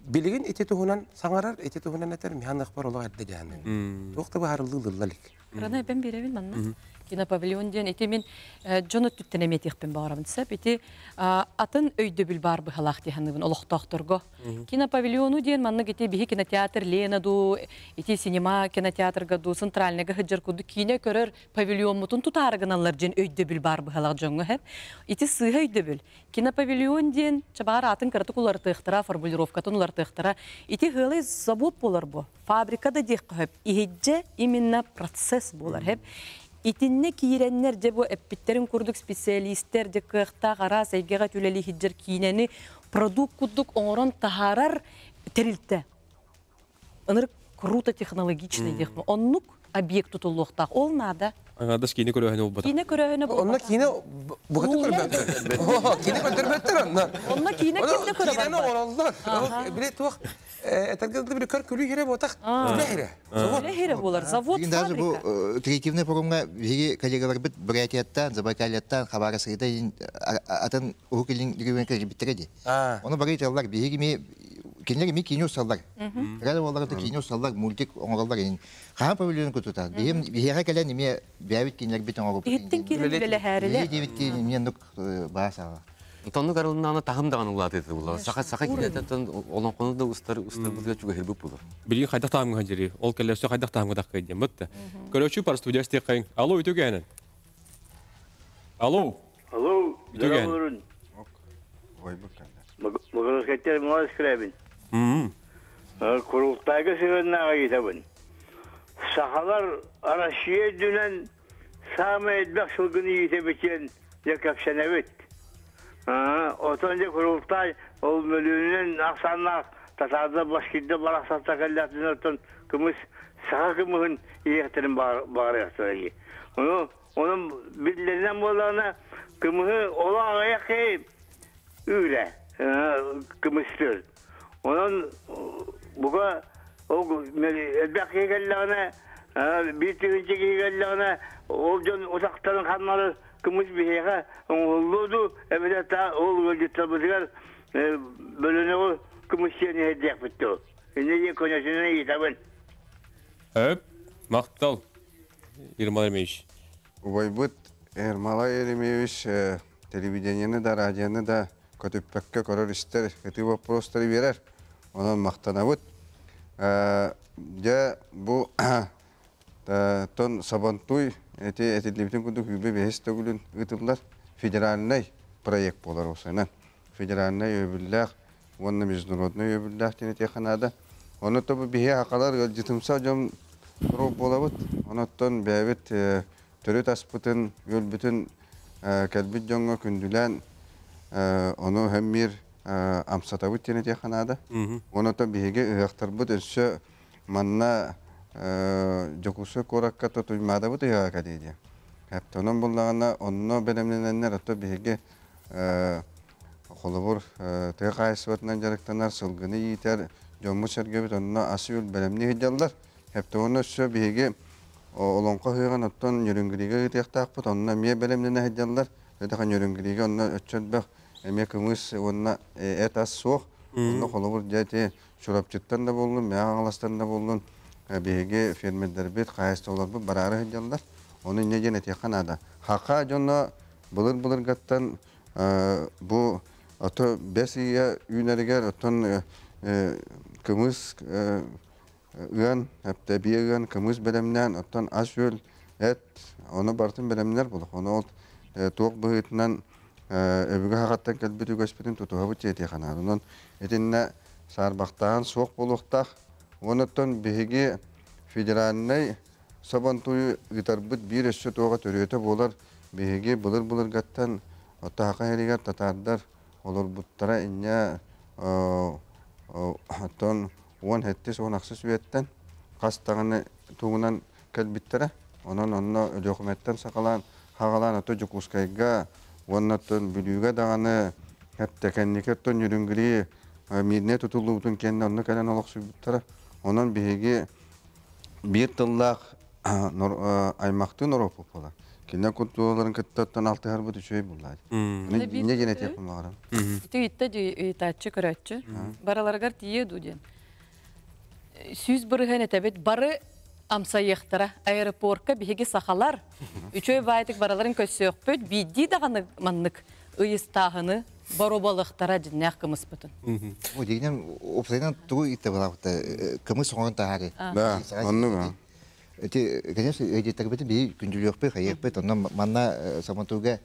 L: билеген эти туһунан саңарар, эти туһунан этер механик бар олар әдде жаны. Токты баһарлылыллалык.
O: Рана бен беребин манна. Кинопавильон ден эти мен жонот түттенеметихпен барамын десеп, эти атын өйдө бил бар быхалак диханыбын олохтохторго. Кинопавильону ден манна гете бихи кинотеатр Лена ду, эти синема кинотеатрга ду, центральныга хыджар куду кине көрөр павильон мутун тутарыгыналар ден өйдө бил бар быхалак жоңго хеп. Эти сыга өйдө бил. Кинопавильон ден чабар атын картыкулар тыхтыра, формулировкатын улар тыхтыра. Эти хылы забот болар бу. Фабрикада дек хеп. Ихеже именно процесс болар хеп. Итинне кииреннер же бу эппиттерин курдук специалисттер же кыхта гара сайгага түлели хиджер кийнени продукт кудук оңорон тахарар терилте. Аныр круто технологичный дехме. Оннук объект тутулуктак ол нада.
J: Аңадас кийне көрөһөнө болбат.
O: Кийне көрөһөнө болбат.
L: Онна кийне бугаты көрбөт. Кийне көтөрбөттөр онна.
O: Онна кийне кимде көрөбөт.
L: Кийне оралдар. Билет тук этергелде бир көр күлү хере ботак. Лехере.
O: Лехере болар. Завод фабрика.
M: Даже бу креативный программа биги коллегалар бит Бурятияттан, Забайкальяттан, Хабаровскайда атын укилин регионка биттерди. Оны багыт алар биги ми кинлер ми кино саллар. Рада боларда кино саллар, мультик оңалар ин. Хан павильон көтөтөр. Биги кален ми бәбит кинлер бит оңалып.
O: Иттин киреле беле хәреле.
M: Биги мен нук баса.
R: Тонну гарылнаны тахымдаган улаты булар. Сака килетен олон конуда устар бузга чуга хербип булар.
J: Билин кайда таамга жери. Ол келесе кайда таамга даккайдым бутта. Көрөчү пар студиясте кайын. Алло үтөгөнүн. Алло.
U: Алло.
J: Үтөгөн.
U: Ой бакандар. Мөгөз кеттер мөз кребин. Курултайга сыгыннага кетебин. Сахалар Россия дүнен самый эдбек сылгыны етебекен якапшанабет. Отонда курултай ол мөлүнүн аксаннак татарда башкидде бараксатта келдин отон кымыс сага кымын ийектерин барыктыры. Onun bildirilen bolana kımığı ola ayak üyle kımıstır. Onun buga o elbette gelene bir tüyünce gelene olcan uzaktan kanları kımız bir yere oldu. Evet ta ol gittiler bölüne o kımız yeni hediye bitti. Ne konuşuyorsun iyi tabii.
J: Hep maktal. İrmalar mıymış?
K: Убайбыт Эрмала Еремеевич телевидениені да, радионы да көтүппекке көрөр истер, көтү вопростары берер. Онан мактанабыт. Же бу тон сабантуй этилибитин күндү күбе бехес төгүлүн ытылдар федеральный проект болар осынан. Федеральный өбүлләк, онна международный өбүлләк тенетеханада. Оны тобу бихе акалар жытымса жом роб болабыт. Онаттан бәбит төрөт аспытын, өлбүтін кәлбіт жоңға күнділән оны хәммир амсатабыт тені тияқанады. Оны та бейге ұяқтар бұд өсі манна жоқысы қораққа тұтуймады бұд ұяға кәдейді. Әпті оның бұллағына онына бәлемлененлер өті бейге қолы бұр тұғы қайсы бұтынан жарықтанар сылғыны етер жомму сергебит онна асыл белемни хидаллар. Хепте оны сө биге олонқа хыган оттон йөрүнгүриге гытыктакпыт. Онна мие белемне хидаллар. Дахан йөрүнгүриге онна өччөтбек эме кымыс онна этас суох. Онна холобур жете шурапчыттан да болдун, меагаластан да болдун. Биге фермерлер бит кайыстолар бу барары хидаллар. Оны не жене теканада. Хака жонна булыр гаттан бу ото бесия үйнәргәр оттон кымыз ыган хәптә биегән кымыз белемнән оттон ашүл эт оны бартын белемнәр булды. Оны тоқ быгытнан өбүгә хагаттан кәлбит үгәспетен тутуга бу тете ханады. Онон этинне сарбактан соқ булуктак оныттан биге федеральный сабантуй гитарбыт бир эшче тоога төрөтө болар биге булыр гаттан отака херигер татардар олар буттара инне оттон он хеттес он аксыз үеттен кастаганы тугунан кәлбиттере онно өдөкметтен сакалан хагалан ото жукускайга оннотон бүлүгө даганы хептекенникеттон жүрүнгүри мирне тутулуутун кенне онно калан олоксубуттара онон биге бир тыллак аймактын оропу болар. Кине кутуларын кыттаттан алты харбы түшөй буллар. Не генетик булмаган.
O: Түйитте итачы көрөччү. Бараларгар тие дуден. Сүз бырыган этебет бары амсайыктара аэропортка биге сахалар. Үчөй байтык бараларын көсөкпөт бидди даганы маннык ыйыстагыны боробалыктара жиннак кымыспытын.
M: О дегенем опсайдан тугу итте балакта кымыс соңон таари.
K: Да, онну.
M: Это, конечно, эти так бит би күндүлөкпөй хайыппыт, ондан манна саматуга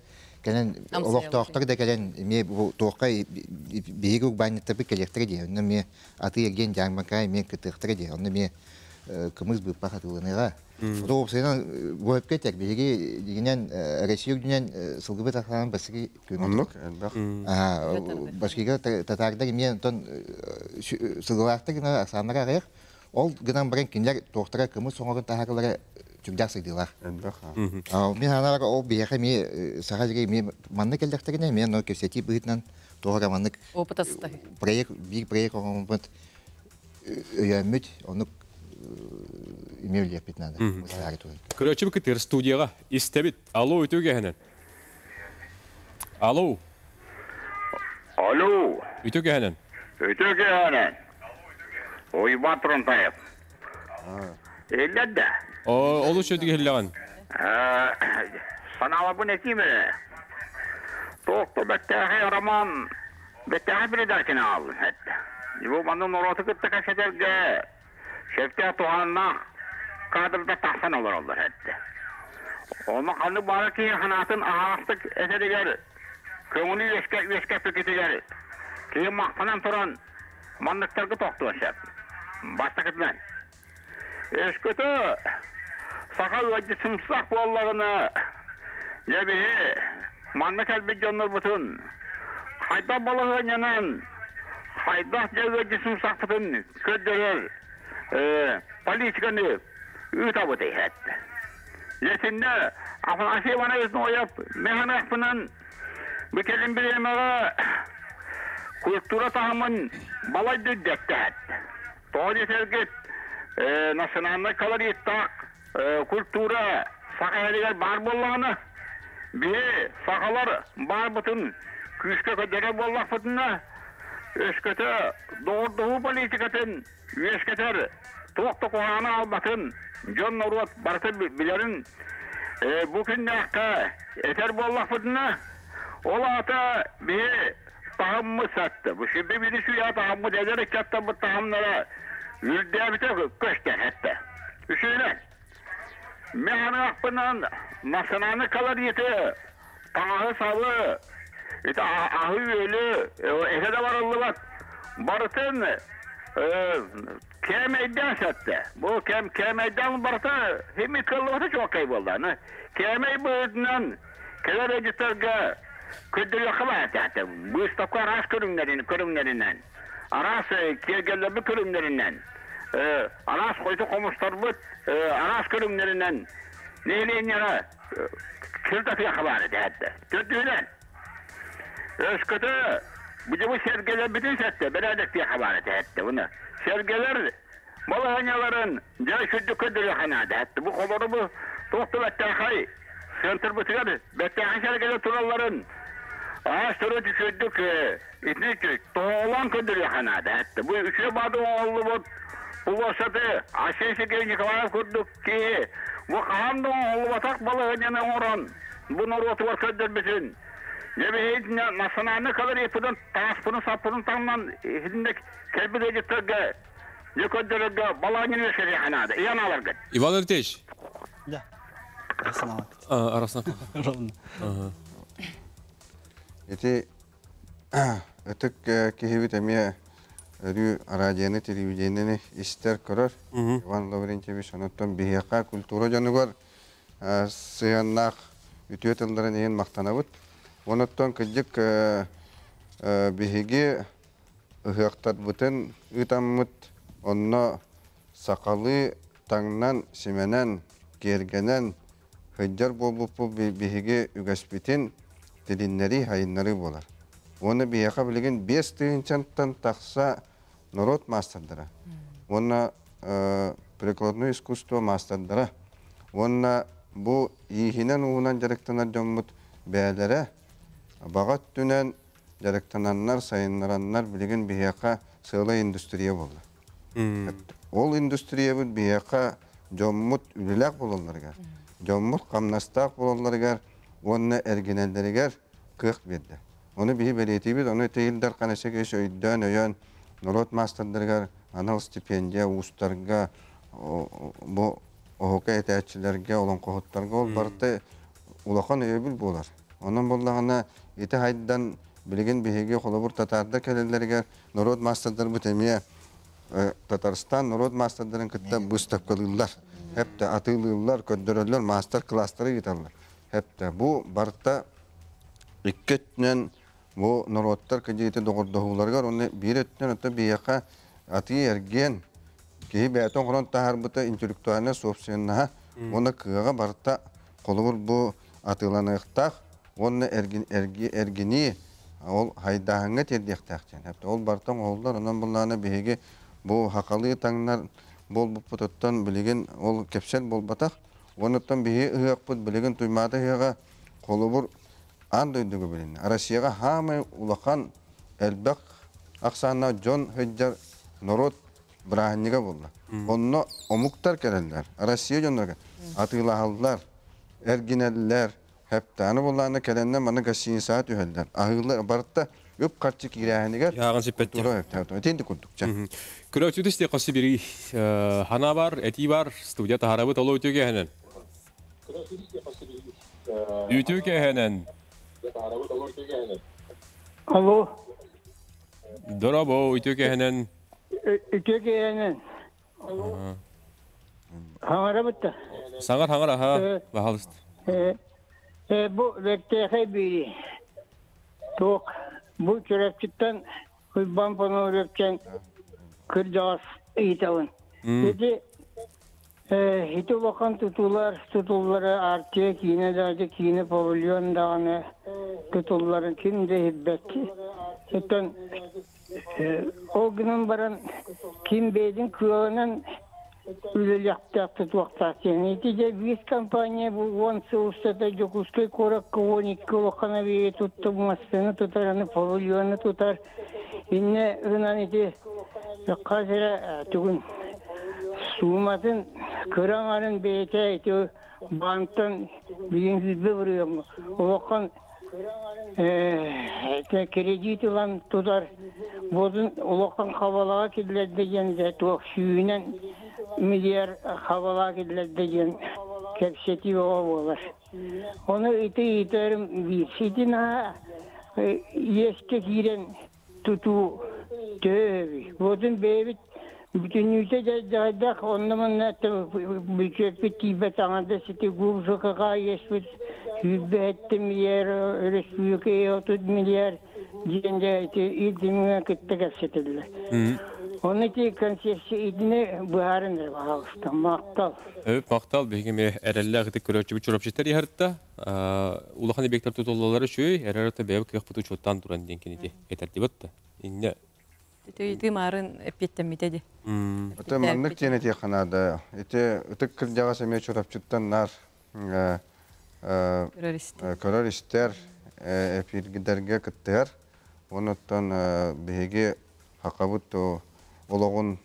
M: кенен олоктоктор да кенен ме тоокка биги баннытты келектер ди. Ондан ме аты ген жамакай ме кытыктыр ди. Ондан ме кымыз бу пахатылыныга. Ото сенен гоп кетек биги дигенен Россия дүнен сылгыбы тахан баски күнүк. Башкига татарда ме тон сылгылакты гына асанага гайык. Ол гынан баран кинлер тоқтыра кымыз соңогын тахарылары жүгдәк сыйдылар. Мен аналарға ол бияқа ме сағажыға ме манны келдіктеріне мен о кепсети бұғытнан тоғыра маннык бир проект оған бұд өйәммет оны имеулі епетнады.
J: Көрөчі бүкітер студияға истебит. Алло, өтөге хәнен. Алло.
U: Алло.
J: Өтөге хәнен.
U: Өтөге хәнен. Ой, батрон тайып. Элләдді.
J: Олу шөтіге хіллаған.
U: Санала бұн етімі. Тоқты бәттәғі роман, бәттәғі передачыны алдым. Бұл маңның ұроты күтті кәшетерге, шефте туғанына кадрда тақсан олар олар. Оны қанды бары кейін қанатын ағастық әсерігер, көңілі ескәп кетігер, кейін мақтанан тұран маңдықтарға тоқты өшеп. Баста кетмен. Ешкөті сақал өйді сымсақ болағыны ебеге маңдық әлбет жоныр бұтын. Қайда болығы өйненен қайда өйді сымсақ бұтын көддерер политиканы үйта бұты әтті. Есінде Афанасий Ивановичны ойып, механы ақпынан бекелін біремеға культура тағымын балай дөддетті әтті. Тоғыз сәргет национальный колориттақ культура сақайлығар бар болғаны, бе сақалар бар бұтын күшке көдері болақ бұтына, өшкеті доғырдығы политикатын өшкетер тоқты қоғаны албатын, жон ұрот барты білерін бүкінді аққа етер болақ бұтына, ол аты бе тағымы сәтті. Бұл шебе беді шуя тағымы дәдері кәтті бұл тағымлары үрдәбіті көштен әтті. Үшейлен, мен ақпынан насынаны қалар еті, тағы салы, ағы өлі, әкеді барылы бат, барытын кәмейден сәтті. Бұл кәмейден барыты хемі қылы баты жоқай болды. Кәмей бұғытынан кәлер әдеттерге көддірі қылат әтті. Бұстаққа арас көрімлерінен, арас кергелі көрімлерінен, арас қойты қомыстар бұд, арас көрімлерінен, нейлейінері кіртапия қылары әтті. Төттігінен. Өскөті бұжыбы сергелі бүтін сәтті, бір әдіктия қылары әтті. Бұны sergeler balağanyaların jay şüddü ködürü hanada. Bu kolları bu tohtu bettahay. Sentr bıtıgar. Bettahay sergeler turalların. Ağaç turu düşürdük. İtnik toğulan ködürü hanada. Bu üçü badı oğlu bu vasatı. Aşeşi genci kalav kurduk ki bu kahandı oğlu batak balağanyanın oran. Bu noruatı var ködürmüşün. Ne bir nasananı kadar yapıdan taspını sapının tamdan hidindek kelbi geciktirge ne ködürge balağanyanı yaşarı hanada. İyan alargın.
J: Иван Ильич.
N: Да. Арасына.
J: Арасына.
K: Эти это кихивит эмия рю радионы телевидениены истер көрөр. Иван Лаврентьевич онуттан бияка культура жанугар сыяннак үтөтөлдөрүн ээн мактанабыт. Онуттан кыжык биһиги ыхыактар бутын ытаммыт онно сакалы таңнан сименен кергенен хыджар болбуппу биһиги үгәспитин тилиннери хайыннары болар. Оны бияка билген 5 тыйынчантан такса народ мастардыра. Оны прикладное искусство мастардыра. Оны бу ихинен уунан жарыктанар жоммут бәләре багат түнен жарыктананнар сайыннараннар билген бияка сыла индустрия болду. Ол индустрия бу бияка жоммут үлелек бололарга. Жоммут камнастак бололарга, оны эргенелдерге кык берди. Оны бии белетибит, оны тейилдер канашеге өйдөн өйөн народ мастардырга анал стипендия устарга бу охока этечилерге олон кохоттарга ол барты улахан өбүл болар. Онун боллагана ите хайдан билген биһиге холобур татарда келелерге народ мастардар бутемия Татарстан народ мастардарын кытта бустап кылылар. Хепте атылылар, көндөрөлөр мастер класстары гиталар. Хепте бу барта иккетнен бу народтар кыжыйты догордоуларга оны биретнен өтө бияка аты эрген ки бетон хрон тахарбыта интеллектуальна собственна оны кыга барта колубур бу атыланыктак оны эргени ол хайдаханга тердектактен. Хепте ол бартан олдар онун булланы биһиге бу хакалы таңнар болбуптан билеген ол кепсел болбатак. Онуттан биһи ыякпыт билеген туймада яга колубур андойдугу билин. Россияга хамы улахан элбек аксана жон хыджар народ брахнига болду. Онно омуктар келелер. Россия жонларга атылахаллар, эргинеллер, хептаны булланы келенне мана гасин саат үһелдер. Ахыллар барта өп картчы кирәһенигер.
J: Ягын сиппеттер.
K: Тенди курдукча.
J: Көрөчүдүстө косы бири хана бар, эти бар, студия тахарабы толуу өтөгө ханан. Ütüge henen.
S: Алло.
J: Дорабо, ütüge henen.
S: Ütüge henen. Хаңара бутта.
J: Саңар хаңара ха, бахалыст.
S: Бу вектехе бири. Ток бу чөрөпчүттөн кыйбан поно өрөпчен кыржас ыйтабын. Эди хиту бакан tutulları artıya kine dağcı kine pavilion dağını tutulların kimde hibbetti. Zaten o günün baran kim beydin kıyağının öyle yaptı vakti. Netice büyük kampanya bu vansı ustada Jokuskay korak kovonik kıvakana bir tuttu masasını tutar, pavilyonu tutar. Yine ınan eti kazara tugün Sumatın kıranların beyte eti bantın bilinçli vuruyor mu? Okan kredit olan tutar. Bozun olakan havalığa gidilir diyen de tuğ şüyünen milyar havalığa gidilir diyen kepseti olur. Onu iterim bir şeyden ha yeske giren tutu dövi. Bozun beyvit bütün yüzde caydak onların bütçe tibet anada site guvzukaka yeşbet yüzde ettim yer öyle büyük 30 milyar diyende ilgimi kitle gazetediler. Onun için konsepsiya idine buharındır bağışta maktal.
J: Evet maktal begime ereller gidip köröçü çorapçılar yarıtta. Ulakan bekler tutulları şu ererete beyek kıyafeti çoktan duran denkenidi. Yeterli battı. İnne
O: Ити марын эппеттемите ди.
K: Это маннык тине те Канада. Это ытык кырдяга семе чурапчыттан нар көрөристер эпиргидерге кыттыр. Онуттан беге хакабыт ологун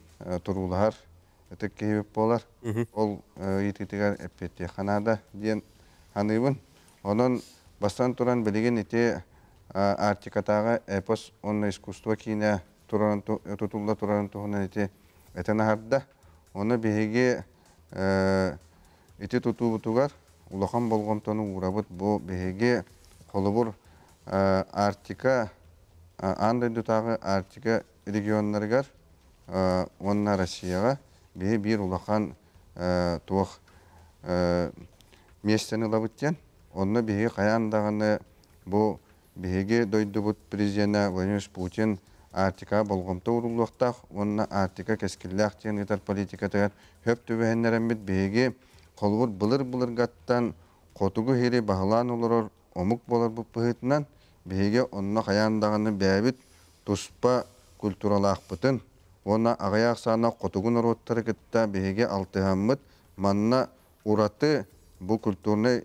K: турулар. Ытык кейип болар. Ол ититигер эппетте Канада диен ханыбын. Онон бастан туран билеген ите артикатага эпос онна искусство кине tutulda turan tuhuna iti etena harda ona bihege iti tutubutugar ulaqan bolgomtonu urabut bu bihege kolubur artika anda dutağı artika regionlargar onna Россияга bihe bir ulaqan tuaq местени labıtyan onna bihe qayandağını bu bihege doydubut prezident Vladimir Putin Артика болгомто урулуктак, онна артика кескиллак тен итар политикатагар хөп төбөһөннөрөн бит беги колбур былыр гаттан котугу хери баглан олорор омук болор бу пыһытынан беги онна хаяндаганы бәбит туспа культуралак бутын онна агаяк сана котугун ороттары кытта беги алтыхаммыт манна ураты бу культурный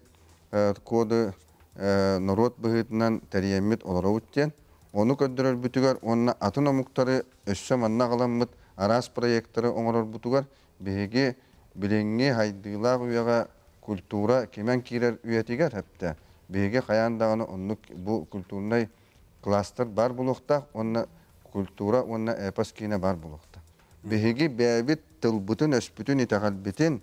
K: коды народ быһытынан тәриеммит олоробуттен Onu köddürür bütüger, onna atın omuktары össe manna qalanmıt, aras proyektları oңoror butugar, bihegi bilingi haydığılar uyaga kultura kemen kirer üyetiger hepte. Bihegi qayandağını onnuk bu kulturnay klaster bar buluqta, onna kultura, onna epas kine bar buluqta. Bihegi bäbit tılbıtın öspütün itegalbitin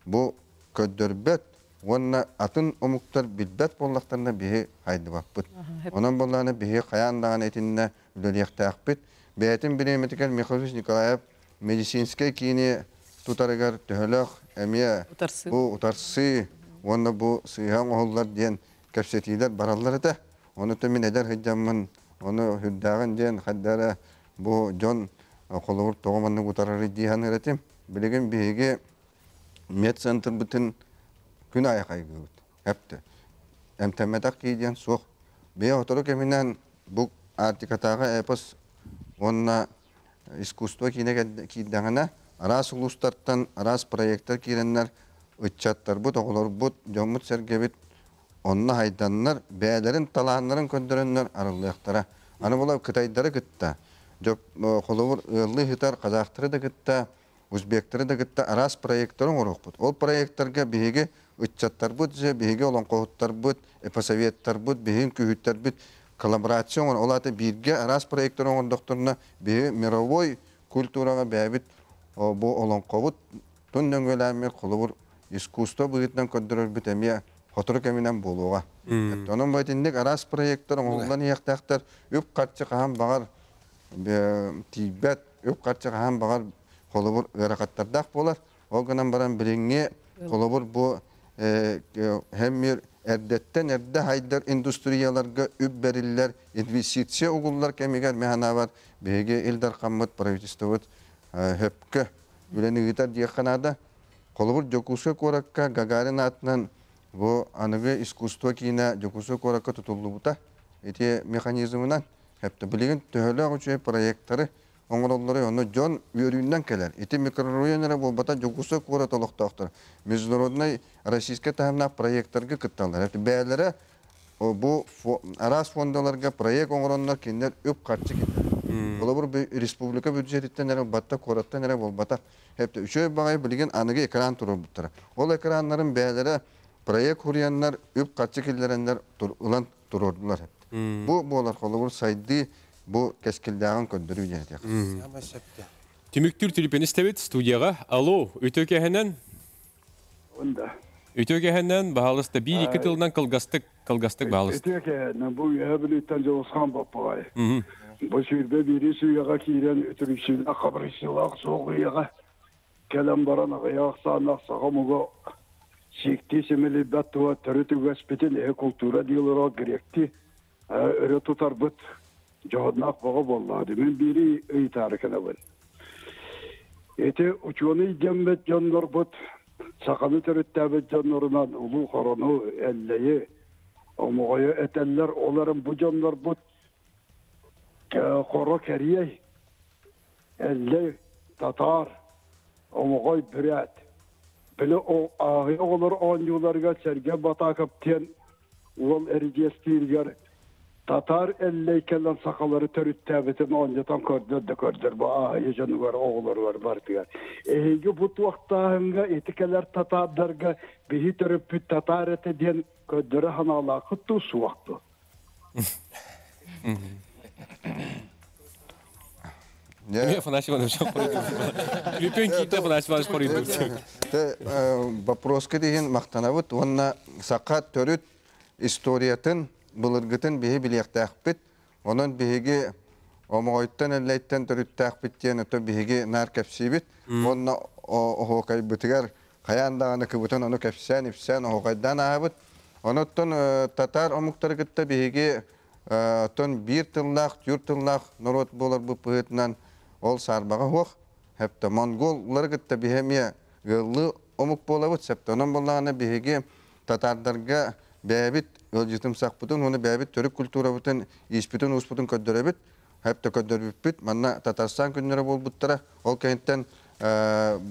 K: bu köddürbet, Onna atın omuktar bilbet bollaklarına bihi haydi bakbıt. Onun bollağına bihi kayandağın etinine üleliyaktaakbıt. Beytin bilimetiker Mikhail Nikolayev medisinske kini tutarıgar tühölük emiye bu utarsı onna bu sıyhan oğullar diyen kapsetiler baralları da onu temin eder hıccamın onu hüddağın diyen haddara bu John koluvur toğumanını utararı diyen öğretim. Biligin bihigi med center bütün Gün ayak aygıt. Hepte. Emtemedak giyen soğuk. Bir oturuk eminen bu artikatağa epos onna iskustva kidağına aras uluslardan aras proyektler kirenler uçatlar bu oğullar bu jomut sergebit onna haydanlar beylerin talanların köndürenler aralıyaktara. Anı bula Kıtayları gıtta. Koluvur ıllı hitar Kazaktırı da gıtta. Uzbekleri de gıtta aras proyektlerin oruk bud. O proyektlerge bihigi uçatlar bud, bihigi olan kohutlar bud, epasovetler bud, bihigin kühütler bud. Kolaborasyon olatı birge aras proyektlerin oruk doktoruna bihi mirovoy kulturaga bäbit bu olan kohut tunden gölemi kolubur iskusto bugütten köndürür bitemiye hoturuk eminen buluğa. Onun boyutindik aras proyektlerin oğuldan yaktaqtar üp katçı kahan bağar tibet üp katçı kahan bağar kolubur ırakattardak bolar. O günden baran bilingi kolubur bu hem bir erdetten erde haydar industriyalarga übberiller, investisiya oğullar kemiger mehana var. Bege ildar kammut pravительствовать höpke. Üleni gitar diye kanada kolubur Jokuska korakka Gagarin atnan bu anıgı iskustvo kine Jokuska korakka tutuldu buta. Eti mekanizmından hepte bilgin töhöle uçuyor proyektleri Оңороллары оны жон үйрүннен келер. Эти микрорайонлар болбата Жокуска кора толуктактыр. Международный российский тахымна проекттарга кытталар. Бәләре бу арас фондаларга проект оңороннар киндер өп катчы кетер. Булар бу республика бюджеттен эре батта кораттан эре болбата. Хепте үчөө багай билген аныгы экран турып буттар. Ол экраннарын бәләре проект курганнар өп катчы келерендер улан турдулар. Бу болар колор сайды bu keskildağın köndürü gelecek.
J: Tümüktür tülüpenistebet studiyaga. Alo, ötökehenen?
C: Onda.
J: Ötökehenen bahalısta 1-2 tıldan kılgastık bahalısta.
C: Ötökehenen bu yahabiliytten Cavuskan Bapay. Bu şirde biri suyaga kiren ötürükşüyle kabrışçılık soğuyaga. Kelem baranaga yağsanak sağamuga şekti semeli battıva törütü vespetin kultura diyorlar gerekti. Öyle tutar bıt. Cahadnak bağa bolladı. Men biri öy tarikine var. Ete uçuğunu gemmet canlar bud. Sakanı terüttebet canlarından ulu koronu elleyi. Omuğaya eteller. Onların bu canlar bud. Koro keriyey. elle tatar omogoy birat bile o ağı olur oyuncularga serge bata kapten ol ergestirger tatar elle kellen sakaları törüttäbetin onjatan kördür bu ağı canıvar oğullar var bartıgar ehege bu vaxtahınga etikeler tatarlarga bihi törüp tatar etediyen kördürü hanala kıttı su vaxtı.
J: Не, фанашиван çok koydu. Lütfen kitle fanaşivан koydu.
K: Вопрос деген мақтанабыт, онна сақат төрүт историятын, былыргытын бейі білектәқпіт, онын бейге омойттан әлләйттен төрүттәқпіт ден өті бейге нар кәпсибіт, онна оғай бұтығар қаяндағаны күбітін оны кәпсән, ипсән оғайдан ағыбыт. Оныттын татар омықтарғытта бейге тон бір тыллақ, түр тыллақ нұрот болар бұл пұғытынан ол сарбаға хоқ, әпті монголларғытта бейхемия ғылы омық болабыт, сәпті оның болағына бейге татардарға бәбіт өлжітім сақпытын, оны бәбіт түрік культура бұтын, еспітін, ұспытын көддіребіт, әпті көддірбіт, манна Татарстан күннері бол бұттыра, ол кәйінттен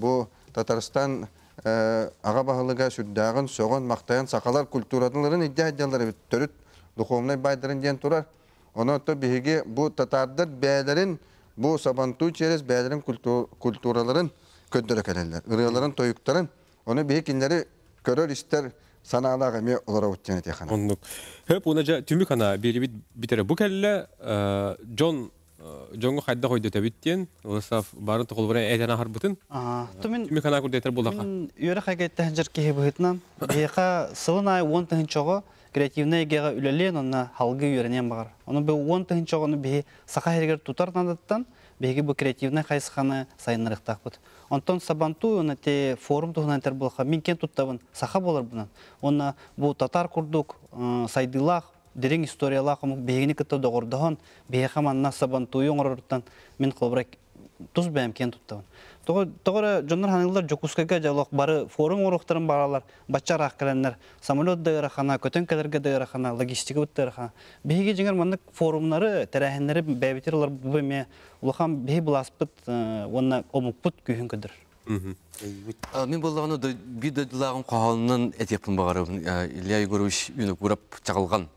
K: бұл Татарстан аға бағылыға сүрдағын, соғын, мақтайын, сақалар культурадыларын идея-идеялары біт, түріт духовный байдырын ден тұрар. Оны өтті бейге бұл татардар бәлерін, бұл сабанту через бәлерін культураларын көндірі кәлелер. Үрелерін, тойықтарын, оны бейге кендері көрір істер саналаға ме олара өттен әте қана.
J: Ондық. Хөп, оны жа түмік ана бері бітері бұл кәлі Джонғы қайда қойды тәбіттен, олысaf барын тұқыл бұрын әйтен ағар бұтын. Түмік ана көрді әйтер болдаққа.
N: Мен үйері қайға әйтті кейі бұғытынан, бейқа сылын ай 10 тұхын чоғы креативный гега үлелен, оны халғы үйерінен бағар. Оны бей 10 тұхын чоғы, оны бей сақа әргер тұтар нандаттан, бейге бұл креативный қайсықаны сайынырықтақ бұд. Онтон сабанту, оны те форум тұхын әйтер болдаққа, мен кен тұттабын, сақа болар бұнан. Оны бұл татар құрдық, сайдылақ, дерең историялақ, бейгені күтті доғырдығын, бейға манна сабантуы оңырырттан, мен қылбырай тұз бәйім кен тұттабын. Тоғыры жондар ханылар жокускага жалоқ бары форум орықтарын баралар, бачар аққаленлер, самолет дайырахана, көтен кәлерге дайырахана, логистика өттайырахана. Бейге жеңер мандық форумнары, тәрәхенлері бәйбетерлер бұбеме, ұлыған бей бұласпыт, онына омықпыт күйін көдір.
R: Мен болағаны bir дөйділағым қағалынан әтепін бағарым, Илья Егорович үйіні көріп чағылған.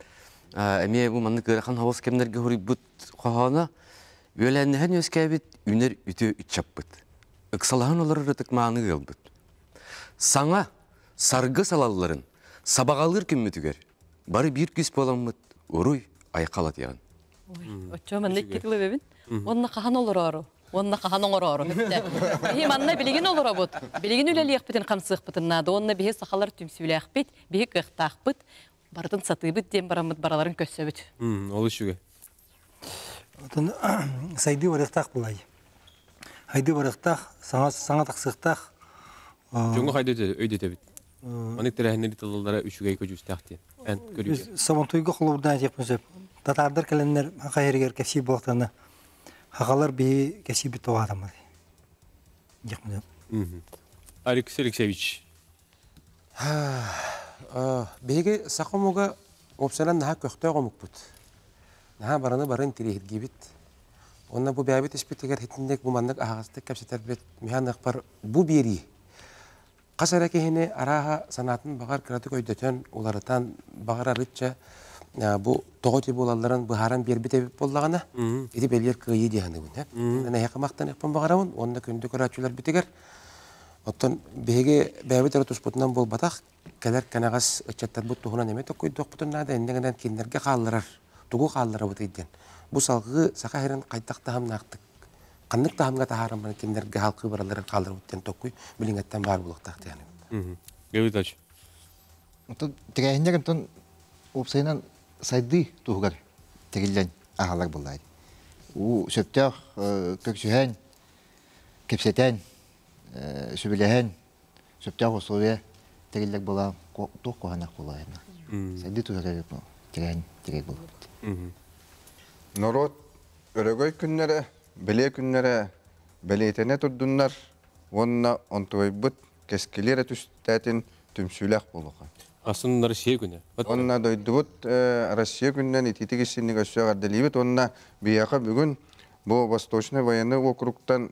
R: Әме бұл мандық ғырақан хавыз кемдерге көріп бұт қағалына, өләннәхен өскәбет үнер үті үтчап бұт. Ықсалаған олар рытық маңы ғылбыт. Саңа сарғы салаларын сабағалыр күммітігер. Бары бір күз боламыт, ұруй айқала дейін.
O: Өтчо, мәнді кетілі бебін? Онына қахан олар ару. Онына қахан оңыр ару. Бейі манна білеген олар абыт. Білеген өлелі еқпетін қамсық бұтын нады. Онына бейі сақалар түмсілі әқпет, бейі қықтақ бұт, бардың саты бұт, дем барамыт бараларын көсі бұт.
J: Ол үшіге.
Q: Сайды барықтақ бұлай. Хайды барықтақ, саңа тақсықтақ.
J: Жоңғы қайды өйдеті біт. Оның тәрәхінері тылылдары үшіге көжістіқ дейін.
Q: Сабантойға құлыбырдан әтек татардар кәлемдер қайыргер кәсі болықтарына хақалар бейі кәсі біт оға адамады.
J: Алексей Алексеевич.
L: Бейге сақымуға опсалан наға көқті оғымық бұд. Наға бараны барын терехірге бит. Онна бу бәбит испетегер хитиндек бу мандык ағасты кәпсетер бет механик бар бу бери. Қасара кехіне араға санатын бағар кіратық өйдетен оларытан бағар арытча бу тоғыте болаларын бұхаран бербет әбіп болағана еті бәлер күйі дейіні бұн. Әне яқымақтан еқпен бағарауын, онда күнді көратшылар бітегер. Оттан бәге бәбит әрі тұспытынан бол батақ, кәлер кәнағас өтчаттар бұт тұғынан әмет өккөйді өкпітін нады әндегінен кендерге қалырар, тұғу қалырар бұт едден. Бұл салғы сақа әрін қайдақ тағам нақтық. Қандық тағамға тағарым баны кендерге халқы бараларын қалыр өттен тоққой біліңеттен бар бұлықтақты яны.
J: Гәуітач.
M: Тегәйіндер ұнтын опсайынан сайды тұғығар тегілден ағалар болайды. Ол сөптеғ көксүйән, кепсетән, сөбіләән, сөптеғ осылуя тегілдер болған тоқ қоғанақ болайына. Сайды тұғығар тегәйін болады.
K: Народ өрөгөй күннері, біле күннері, білейтене тұрдынлар, онына онтуайбыт кескелері түстәтін түмсүләқ болуға.
J: Асынын Россия күні?
K: Онына дойдыбыт Россия күннен итетік есіннің өсі ағарделейбіт, онына бияқа бүгін Бу Восточный военный округтан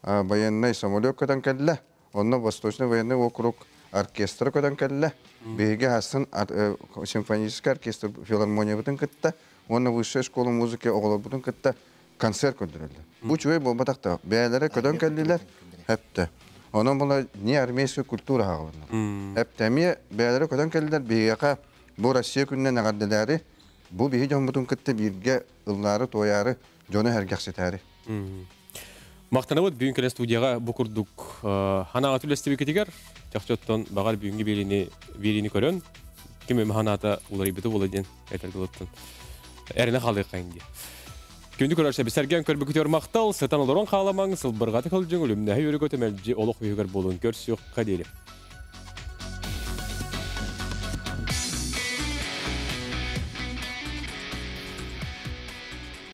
K: военный самолет көтөн келле. Онна Восточный военный округ оркестр көтөн келле. Беге хасын симфонический оркестр филармония бутын кытта. Онна высшая школа музыки оголор бутын кытта концерт көндүрүлдү. Бу чуй болбатакта бәяләре көтөн келдилер. Хәпте. Onun bula ne armeysi kultura hağlanır. Hep temiye beyleri kötü keldiler beyaka bu Rusya gününe nagardileri bu bir hicam butun kıttı birge ılları toyarı jonu hergahsetari.
J: Maqtanawat büyünkelen studiyaga bu kurduk. Hana atülesti ketiger çaqçotton bagal büyüngi birini körön. Kim hanata ulari bitu boladın etergilotton. Erine xalık qayndi. Күнді көрерсе бісерген көрбі күтер мақтал, сытан оларын қаламаң, сылбырғаты қылжың өлімнәхи өрі көтемелжі олық үйігер болуын көрсіқ қадейлі.